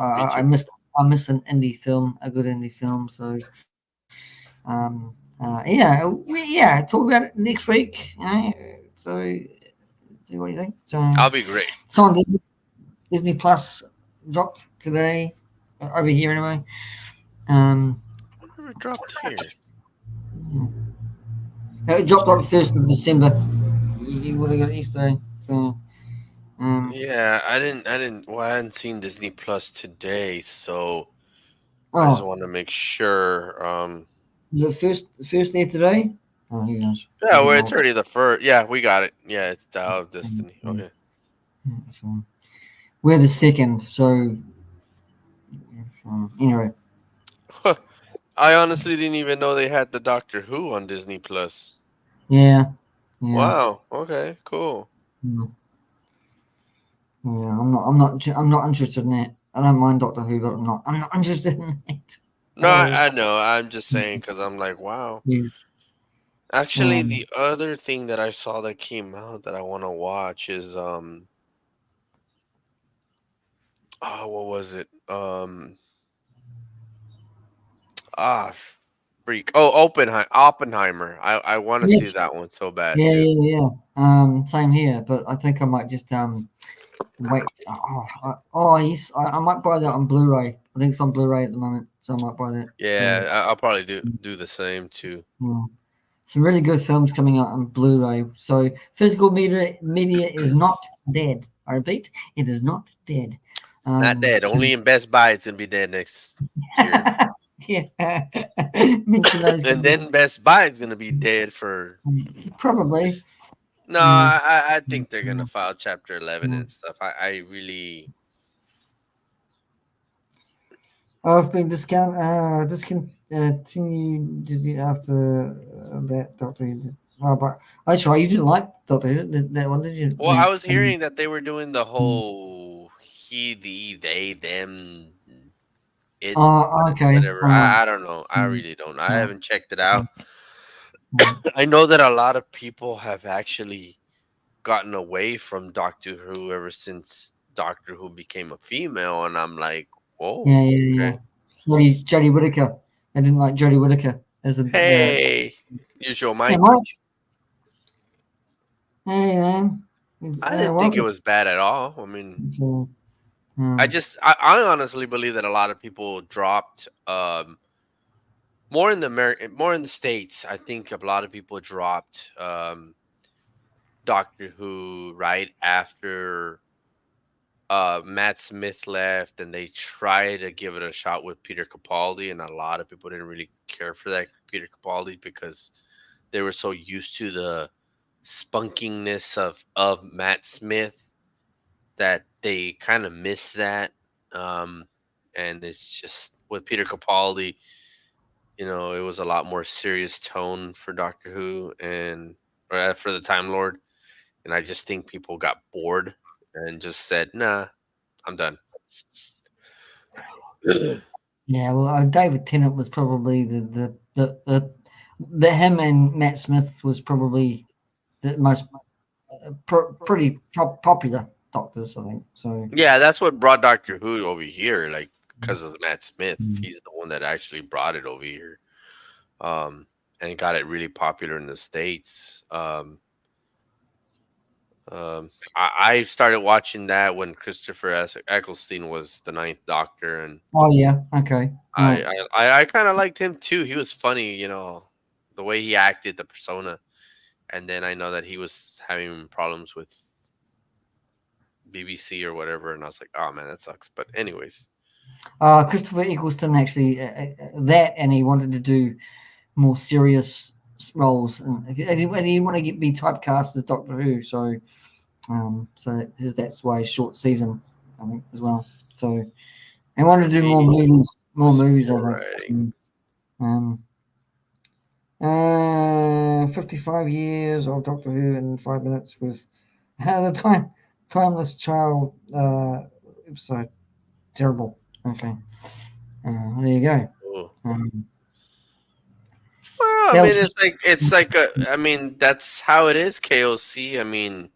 I too. I miss an indie film, a good indie film. So, yeah, talk about it next week. So, see what you think. So, I'll be great. so on Disney Plus dropped today over here anyway. Um, Wonder if it dropped here. it dropped on the 1st of December. You would have got Easter egg. So, um, Yeah, I didn't. Well, I hadn't seen Disney Plus today, so I just oh, want to make sure. is it first there today? Oh, who knows? I Yeah, don't well, it's know. already the first. Yeah, we got it. Yeah, it's Dial of Destiny. Mm, Okay. so we're the second. So, anyway, I honestly didn't even know they had the Doctor Who on Disney Plus. yeah, yeah. Wow. Okay. Cool. Mm. Yeah, I'm not interested in that. I don't mind Doctor Who, but I'm not interested in that No, at all. I know. I'm just Mm, saying because I'm like, wow. yeah. Actually, Um, the other thing that I saw that came out that I want to watch is oh, what was it? Ah, freak. Oh, Oppenheimer. I want to see yes. that one so bad Yeah, too. yeah, yeah. Same here, but I think I might just wait. Yes, I might buy that on Blu-ray. I think it's on Blu-ray at the moment, so I might buy that. So, Yeah, I'll probably do the same too. yeah. Some really good films coming out on Blu-ray. So physical media is not dead. I repeat, it is not dead. Not dead. So, Only in Best Buy it's gonna be dead next year, yeah, mention those and guys. then Best Buy is gonna be dead for. Probably. No, Yeah. I think they're gonna Yeah. file Chapter 11 Yeah. and stuff. I really I've been discontinued after that Doctor Who. Oh, but that's right. You didn't like Doctor Who, that one, did you? Well, I was hearing that they were doing the whole he, the, they, them, it, Oh, okay. whatever. All right. I don't know. I Mm, really don't. I mm, haven't checked it out. mm. I know that a lot of people have actually gotten away from Doctor Who ever since Doctor Who became a female, and I'm like, whoa, Yeah, yeah, yeah. okay. Jodie Whittaker. I didn't like Jodie Whittaker as the Hey, use your hey, mic. Mike. Hey, man. I didn't think it Welcome. was bad at all. I mean, So, I honestly believe that a lot of people dropped more in the more in the states. I think a lot of people dropped Doctor Who right after Matt Smith left, and they tried to give it a shot with Peter Capaldi, and a lot of people didn't really care for that Peter Capaldi because they were so used to the spunkiness of Matt Smith that they kind of miss that. Um, and it's just with Peter Capaldi, it was a lot more serious tone for Doctor Who and for the Time Lord, and I just think people got bored and just said, "Nah, I'm done." yeah, well, David Tennant was probably the him and Matt Smith was probably the most pretty popular doctors, I think. So, Yeah, that's what brought Doctor Who over here, like because of Matt Smith. mm, He's the one that actually brought it over here, um, and got it really popular in the states. I started watching that when Christopher Eccleston was the Ninth Doctor, and oh yeah, okay, right, I kind of liked him too. He was funny, the way he acted, the persona. And then I know that he was having problems with BBC or whatever, and I was like, oh man, that sucks. But anyways, Christopher Eccleston actually that, and he wanted to do more serious roles, and he didn't want to be typecast as Doctor Who. So that's why short season, I think, as well. So I wanted to do more see movies, more this movies. I poor think. writing. Um, 55 years of Doctor Who in 5 minutes with the timeless child episode. Terrible. Okay, there you go. Oh. Um, Well, I that mean, was, I mean, that's how it is, KOC. I mean,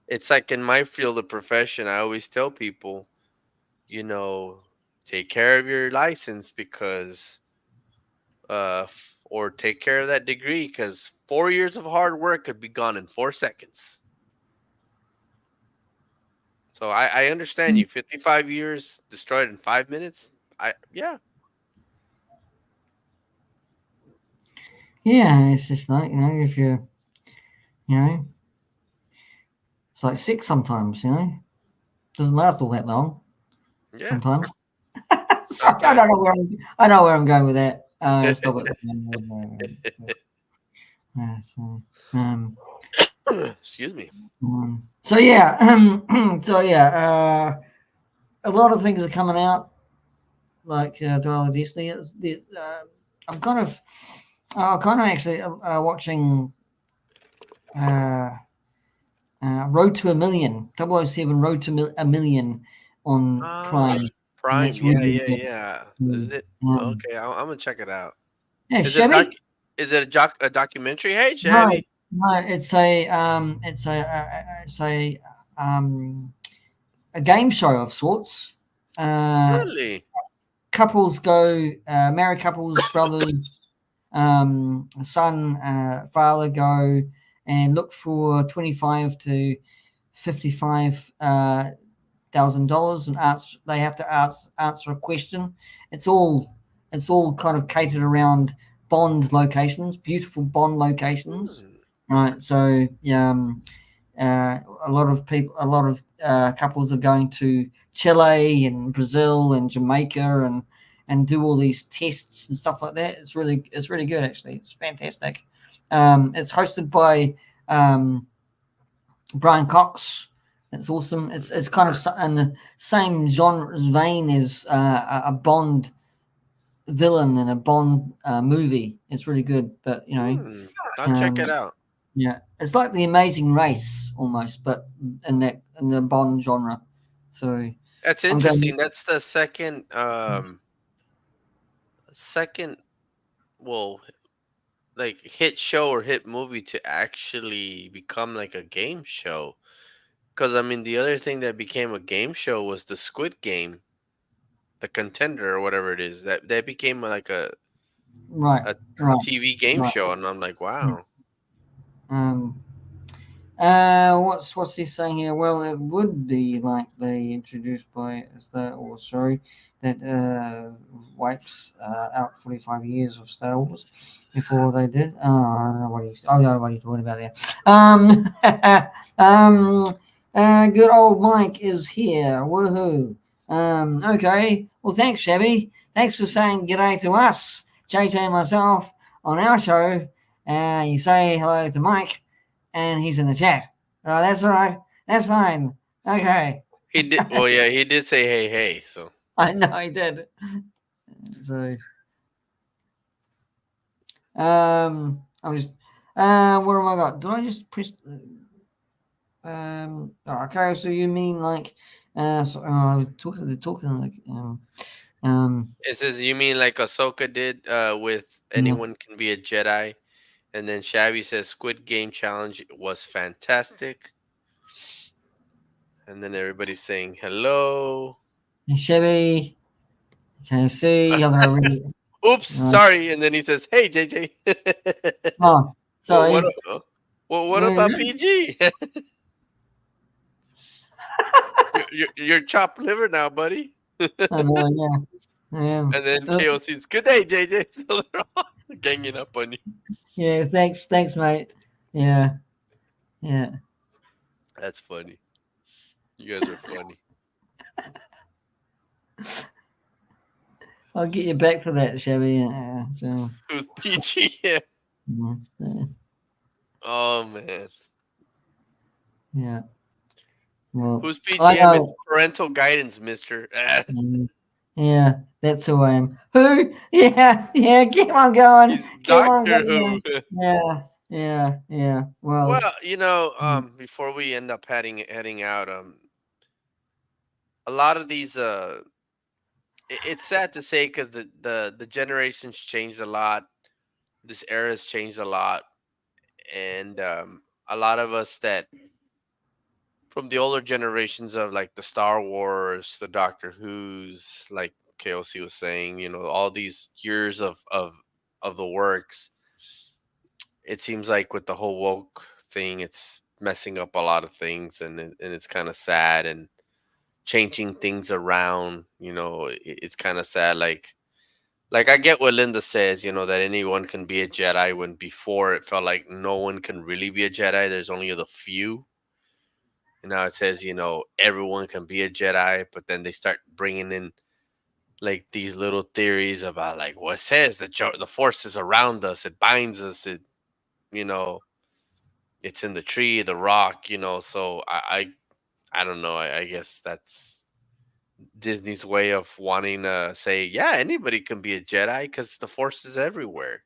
it's like in my field of profession, I always tell people, you know, take care of your license because, or take care of that degree because 4 years of hard work could be gone in 4 seconds. So I understand you. 55 years destroyed in 5 minutes. Yeah. yeah, it's just like, if you know, it's like sex sometimes. Doesn't last all that long. Yeah. Sometimes. Sorry, I Sometimes. don't know I know where I'm going with that. Stop it. So, um, Excuse me. so yeah, a lot of things are coming out, like Dial of Destiny. I'm kind of actually watching uh, Road to a Million, 007 Road to a Million on Ah, Prime, and Prime. that's Yeah, really yeah, good. yeah. Is Mm. it okay? I'm gonna check it out. Yeah, Is it a doc? Chevy? Is it a documentary? Hey, No, Chevy. no, um, a game show of sorts. Uh, Really? Couples go, married couples, brothers, son, father go and look for 25 to 55 $1,000 and they have to answer a question. It's all it's all kind of catered around Bond locations, beautiful Bond locations. Hmm. Right. So a lot of couples are going to Chile and Brazil and Jamaica and do all these tests and stuff like that. It's really good actually. It's fantastic. It's hosted by um, Brian Cox. It's awesome. It's kind of in the same genre vein as a Bond villain in a Bond movie. It's really good, but Hmm. I'll check it um, out. yeah, it's like The Amazing Race almost, but in the Bond genre. So That's I'm going. interesting. That's the second, well, like hit show or hit movie to actually become like a game show. Because I mean, the other thing that became a game show was the Squid Game, the Contender or whatever it is. That became like Right, a right, TV game right. show, and I'm like, Yeah. wow. Um, what's he saying here? Well, it would be like they introduced by Star Wars, sorry, that wipes out 45 years of Star Wars before they did. I don't know what he's. Oh, no, what he's talking about there. Good old Mike is here. Woohoo! Okay. Well, thanks, Shabby. Thanks for saying g'day to us, JJ and myself, on our show. You say hello to Mike and he's in the chat. Oh, that's all right. That's fine. Okay. He did. Well, yeah, he did say hey, hey. So I know he did. So, I'm just, what have I got? Did I just press, okay, so you mean like, talking like, it says, you mean like Ahsoka did with yeah. anyone can be a Jedi, and then Shabby says Squid Game challenge was fantastic, and then everybody's saying hello. And Chevy, can you see? I'm gonna read it. Oops, Right. sorry. And then he says, "Hey, JJ, Oh, well, what? sorry. Well, what Yeah, about PG? you're chopped liver now, buddy." I know, yeah. Yeah. And then Uh, KOC's good day, JJ. So they're all ganging up on you. yeah, thanks, mate. Yeah, yeah. That's funny. You guys are funny. I'll get you back for that, Chevy. So, Who's PG? Yeah. yeah, Oh man. yeah. Well, Who's I PGM? It's know. parental guidance, Mister. Yeah, that's who I am. Who? Yeah, yeah. Keep on going. He's Keep on Doctor Who. going. Yeah, yeah, yeah. Well, Well, before we end up heading out, a lot of these it's sad to say because the generations changed a lot. This era has changed a lot, and a lot of us that from the older generations of like the Star Wars, the Doctor Who's, like KOC was saying, all these years of the works. It seems like with the whole woke thing, it's messing up a lot of things, and it's kind of sad and changing things around. It's kind of sad. Like I get what Linda says, that anyone can be a Jedi, when before it felt like no one can really be a Jedi. There's only the few. And now it says, everyone can be a Jedi, but then they start bringing in like these little theories about like, well, it says the Force is around us, it binds us, you know, it's in the tree, the rock, So I don't know. I guess that's Disney's way of wanting to say, yeah, anybody can be a Jedi because the Force is everywhere.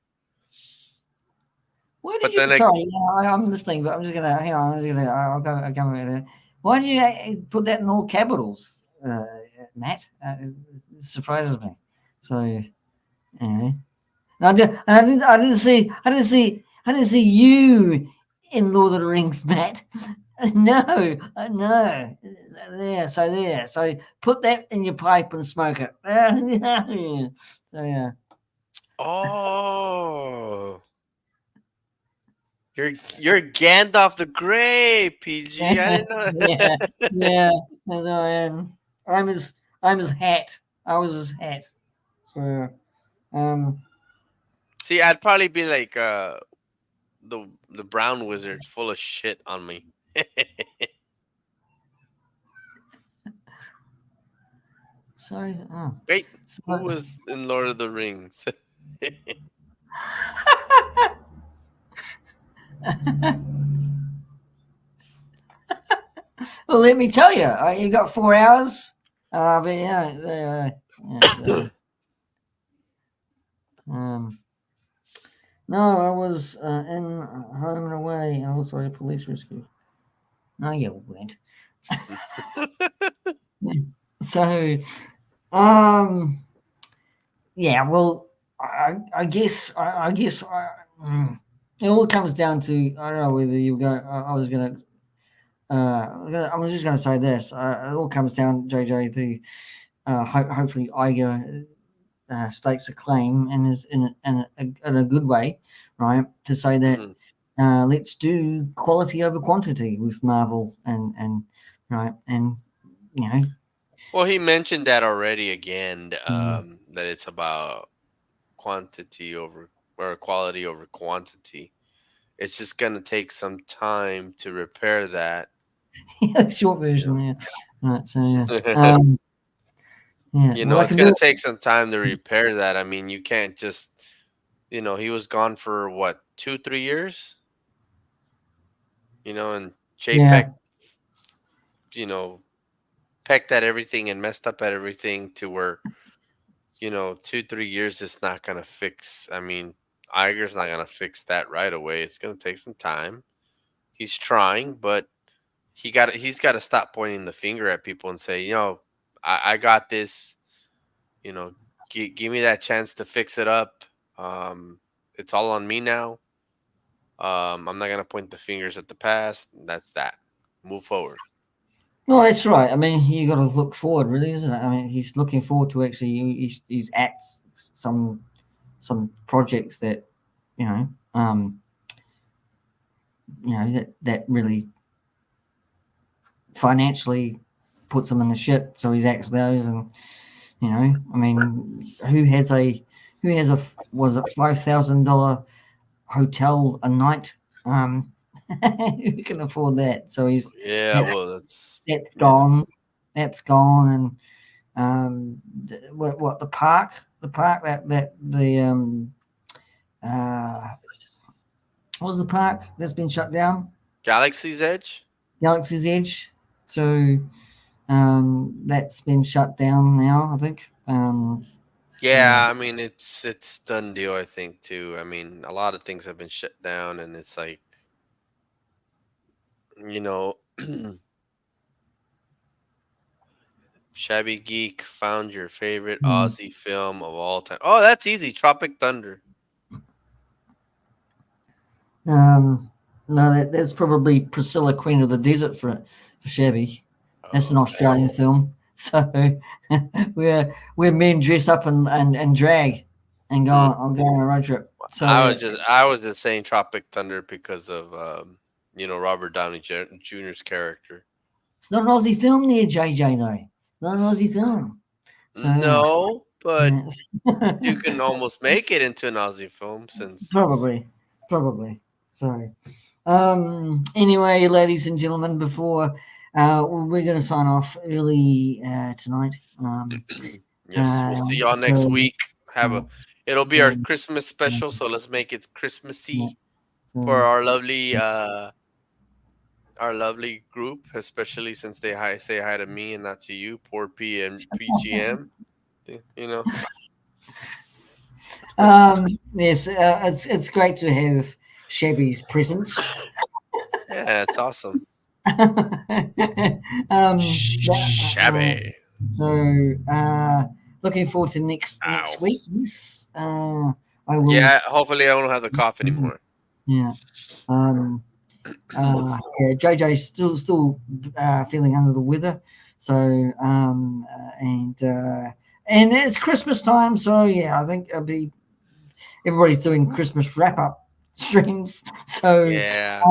why did But you? then Sorry, I'm listening, but I'm just gonna hang on. I'm just gonna. I'll come with it. Why did you put that in all capitals, Matt? It surprises me. So, anyway. I didn't see you in Lord of the Rings, Matt. No, no. There. So put that in your pipe and smoke it. So yeah. oh, you're Gandalf the Grey, PG. I didn't know. Yeah, yeah. That's who I am. I'm his hat. I was his hat. So um. See, I'd probably be like the brown wizard, full of shit on me. Sorry. Oh. Wait, who So, was in Lord of the Rings? Well, let me tell you, you got 4 hours. But yeah, so, um, no, I was in home and away, and also a police rescue. No, you went. So, um, yeah. Well, I guess it all comes down to I don't know whether you go. I was gonna. I was just going to say this. It all comes down, JJ, to hopefully Iger stakes a claim and is in a good way, right? To say that Mhm. let's do quality over quantity with Marvel and right and you know Well, he mentioned that already again, mm, that it's about quantity over or quality over quantity. It's just gonna take some time to repair that, yeah, short you version, know. yeah. Right, so yeah, yeah. You Well, know, I it's can do gonna it. take some time to repair that. I mean, you can't just, he was gone for what, 2, 3 years, and Yeah, JPEG, you know, pecked at everything and messed up at everything to where, 2, 3 years is not gonna fix. I mean, Iger's not gonna fix that right away. It's gonna take some time. He's trying, but he's got to stop pointing the finger at people and say, I got this. You know, give me that chance to fix it up. It's all on me now. I'm not gonna point the fingers at the past. That's that. Move forward. no, that's right. I mean, you got to look forward, really, isn't it? I mean, he's looking forward to actually he's at some projects that you know um that really financially puts him in the shit. So he's axed those, and I mean, who has a was it $5,000 hotel a night? Um, who can afford that? So he's Yeah, that's well, that's that's yeah. gone, that's gone, and what the park that the uh what was the park that's been shut down? Galaxy's Edge. Galaxy's Edge. So that's been shut down now, I think. Yeah. Yeah, I mean it's done deal. I think too. I mean, a lot of things have been shut down, and it's like, you know, Shabby Geek found your favorite Hmm. Aussie film of all time. Oh, that's easy. Tropic Thunder. Um, no, that's probably Priscilla, Queen of the Desert for Shabby. That's an Oh man. Australian film. So where men dress up and drag and Hmm. go on a road trip. So I yeah, was just I was just saying Tropic Thunder because of Robert Downey Jr.'s character. it's not an Aussie film there, JJ. Though it's not an Aussie film. So No, but yeah. you can almost make it into an Aussie film since. Probably, probably. So, anyway, ladies and gentlemen, before we're going to sign off early tonight. Yes, we'll see y'all next So, week. Have uh, a It'll be our so, Christmas uh, special, so let's make it yeah, Christmassy for so, our lovely group, especially since say hi to me and not to you, poor P and P.G.M. You know. yes, it's great to have Shabby's presence. Yeah, it's awesome. Uh, Shabby. so, looking forward to Ow. next week. Yes, I will. Yeah, hopefully I don't have the cough anymore. Yeah. Um, yeah, JJ's feeling under the weather. So and it's Christmas time, so yeah, I think everybody's doing Christmas wrap up streams. So Yeah,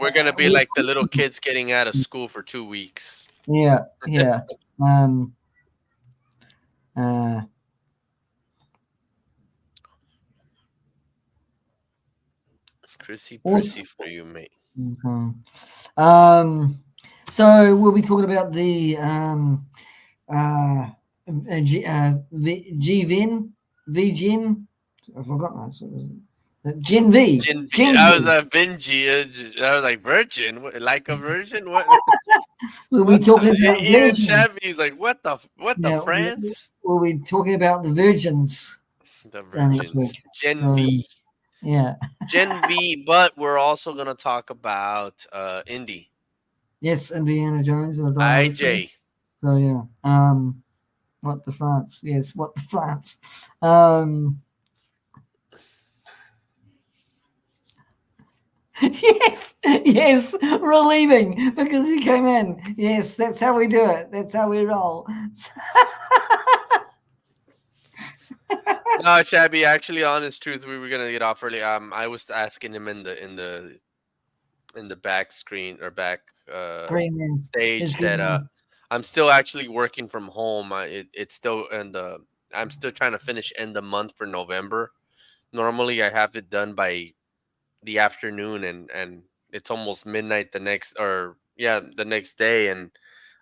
we're gonna be we'll- like the little kids getting out of school for 2 weeks. yeah, yeah. Um, uh, Chrissy awesome. prissy for you, mate. Mhm. Um, so we'll be talking about the uh, GVN, VGN. I forgot that. Gen V. Gen I was V. a Benji. I was like virgin, like a virgin. What? We'll be What the? talking about Even virgins. Shabby's like, what the Yeah, France? we'll be talking about the virgins The next virgins. week. Gen So, V. yeah. Gen V. But we're also gonna talk about Indy. Yes, Indiana Jones and the Dial of Destiny. IJ. So yeah. What the France? Yes, what the France? Um, yes, yes, relieving because he came in. Yes, that's how we do it. That's how we roll. No, Shabby. Actually, honest truth, we were gonna get off early. I was asking him in the back screen or back Green Man is stage that getting on. I'm still actually working from home. It's still in the I'm still trying to finish end the month for November. Normally, I have it done by the afternoon, and it's almost midnight the next or yeah the next day, and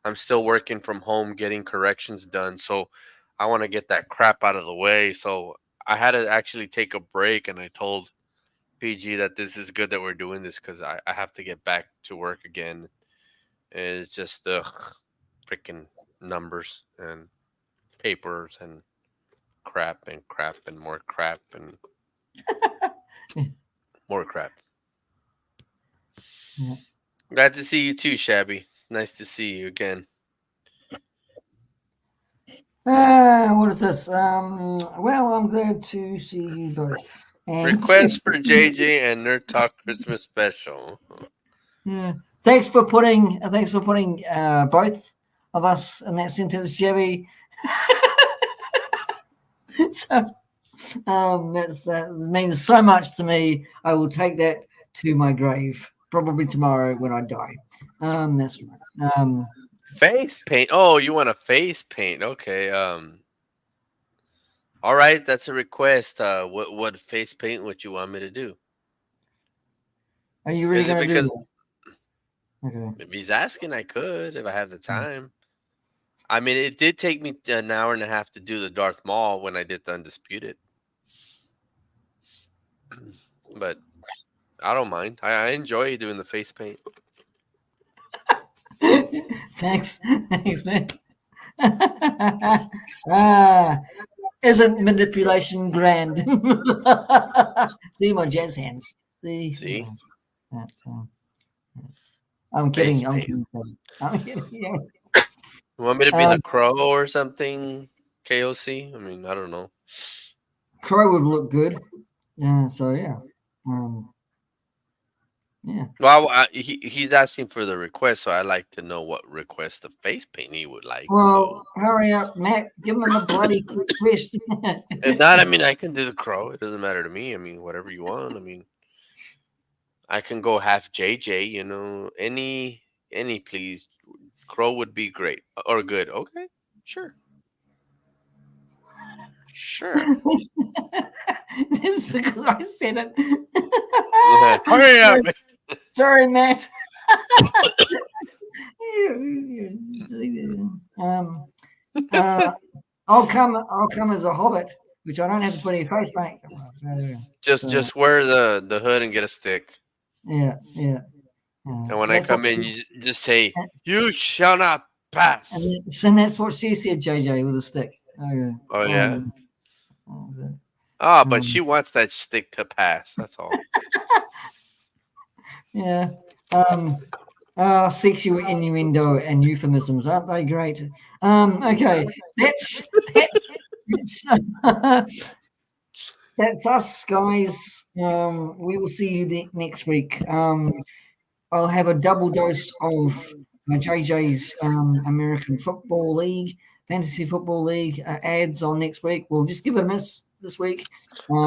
I'm still working from home getting corrections done. So I want to get that crap out of the way. So I had to actually take a break, and I told PG that this is good that we're doing this because I have to get back to work again. And it's just the freaking numbers and papers and crap and more crap and more crap. Yeah. Glad to see you too, Shabby. It's nice to see you again. What is this? Well, I'm glad to see you both. And Request for JJ and Nerd Talk Christmas special. yeah, thanks for putting both of us in that sentence, Chevy. So that means so much to me. I will take that to my grave, probably tomorrow when I die. That's right. Face paint. Oh, you want a face paint? Okay. All right, that's a request. What face paint would you want me to do? Are you really Is it gonna do because that? Okay. if he's asking, I could if I have the time. I mean, it did take me an hour and a half to do the Darth Maul when I did the Undisputed, but I don't mind. I enjoy doing the face paint. Thanks, thanks, man. ah, isn't manipulation grand? See my jazz hands. See, See, that, I'm face kidding. I'm paint. kidding. I'm kidding. Yeah. You want me to be the Um, crow or something? KOC? I mean, I don't know. Crow would look good. Yeah. So yeah. Um, yeah. Well, he's asking for the request, so I like to know what request of face paint he would like. So Well, hurry up, Matt. Give him a bloody twist. if not, I mean, I can do the crow. It doesn't matter to me. I mean, whatever you want. I mean, I can go half JJ. You know, any please. Crow would be great or good. Okay, sure, sure. This is because I said it. Hurry up. Sorry, Matt. um, uh, I'll come as a hobbit, which I don't have to put any face paint. So, Just wear the hood and get a stick. yeah, yeah. And when I That's what come in, she. you just say, "You shall not pass." And that's what she said, JJ, with a stick. Okay. Oh yeah. Okay. Ah, but Um, she wants that stick to pass. That's all. yeah. Um, sexual innuendo and euphemisms, aren't they great? Okay, that's that's that's us, guys. We will see you next week. I'll have a double dose of JJ's American Football League, Fantasy Football League ads on next week. We'll just give it a miss this week.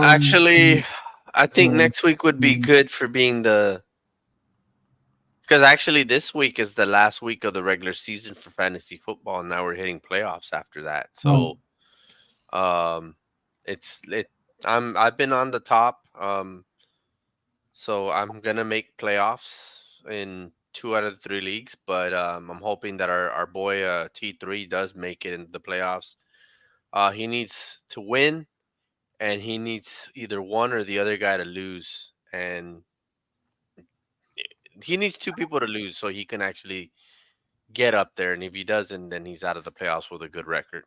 Actually, I think So, next week would be um, good for being the because actually this week is the last week of the regular season for fantasy football, and now we're hitting playoffs after that. right. So, um, it's it. I've been on the top. So I'm gonna make playoffs in 2 out of the 3 leagues, but I'm hoping that our boy T3 does make it into the playoffs. He needs to win and he needs either one or the other guy to lose, and he needs two people to lose so he can actually get up there. And if he doesn't, then he's out of the playoffs with a good record.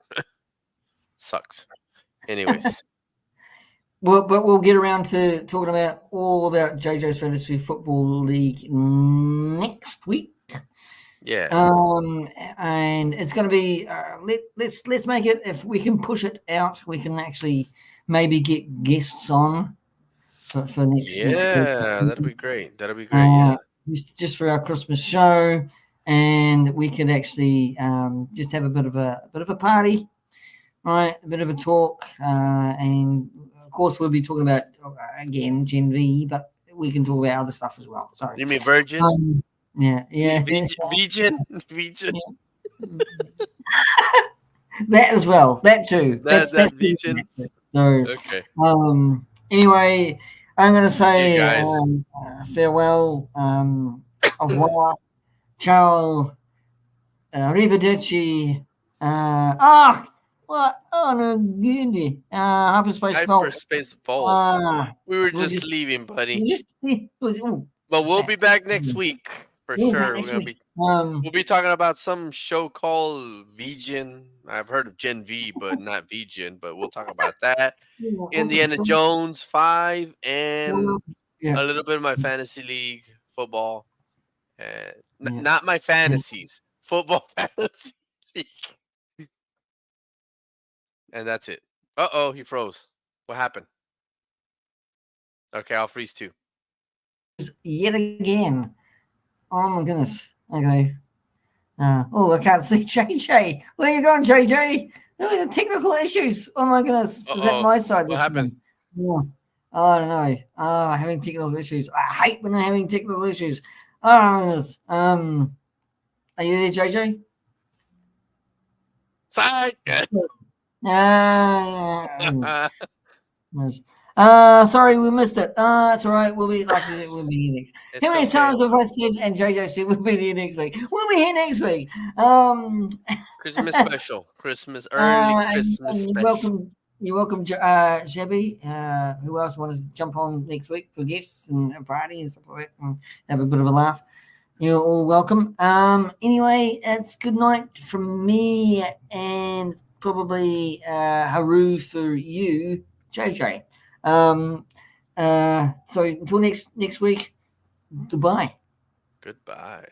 Sucks. Anyways, Well, but we'll get around to talking about all about JJ's Fantasy Football League next week. yeah. And it's going to be let's make it, if we can push it out, we can actually maybe get guests on for next week. Yeah, that'll be great. That'll be great. Yeah. Just for our Christmas show, and we could actually just have a bit of a party, right? A bit of a talk, and of course we'll be talking about again Gen V, but we can talk about other stuff as well. Sorry. You mean Virgin? Yeah. Vegan? Vegan? That as well. That too. That That's Vegan? so. Okay. Anyway, I'm going to You say guys. farewell. Au revoir. Ciao. Arrivederci. What? Oh no, good. Hyperspace Vault. Hyperspace Vault. We were We'll just leaving, buddy. just oh, But what's we'll that? be back next week for We'll be back sure. next We're gonna week. be we'll be talking about some show called Vegan. I've heard of Gen V, but not Vegan. But we'll talk about that. Indiana Jones 5 and Yeah. a little bit of my fantasy league football. Yeah. Not my fantasies, football fantasy league. And that's it. Uh-oh, he froze. What happened? Okay, I'll freeze too. Yet again. Oh my goodness. Okay. I can't see JJ. Where you going, JJ? Look at the technical issues. Oh my goodness. Is that Uh-oh. my side? What happened? Yeah. Oh, I don't know. Having technical issues. I hate when I'm having technical issues. Oh my goodness. Are you there, JJ? Side. Yes. Sorry, we missed it. It's all right. We'll be we'll be here next. It's How many okay. times have I said and JJ said we'll be here next week? We'll be here next week. Christmas special. Christmas early Christmas and special. you're welcome, Shabby. Who else wants to jump on next week for guests and a party and stuff like that and have a bit of a laugh? You're all welcome. Anyway, it's good night from me and probably Haru for you, JJ. So until next week, goodbye. Goodbye.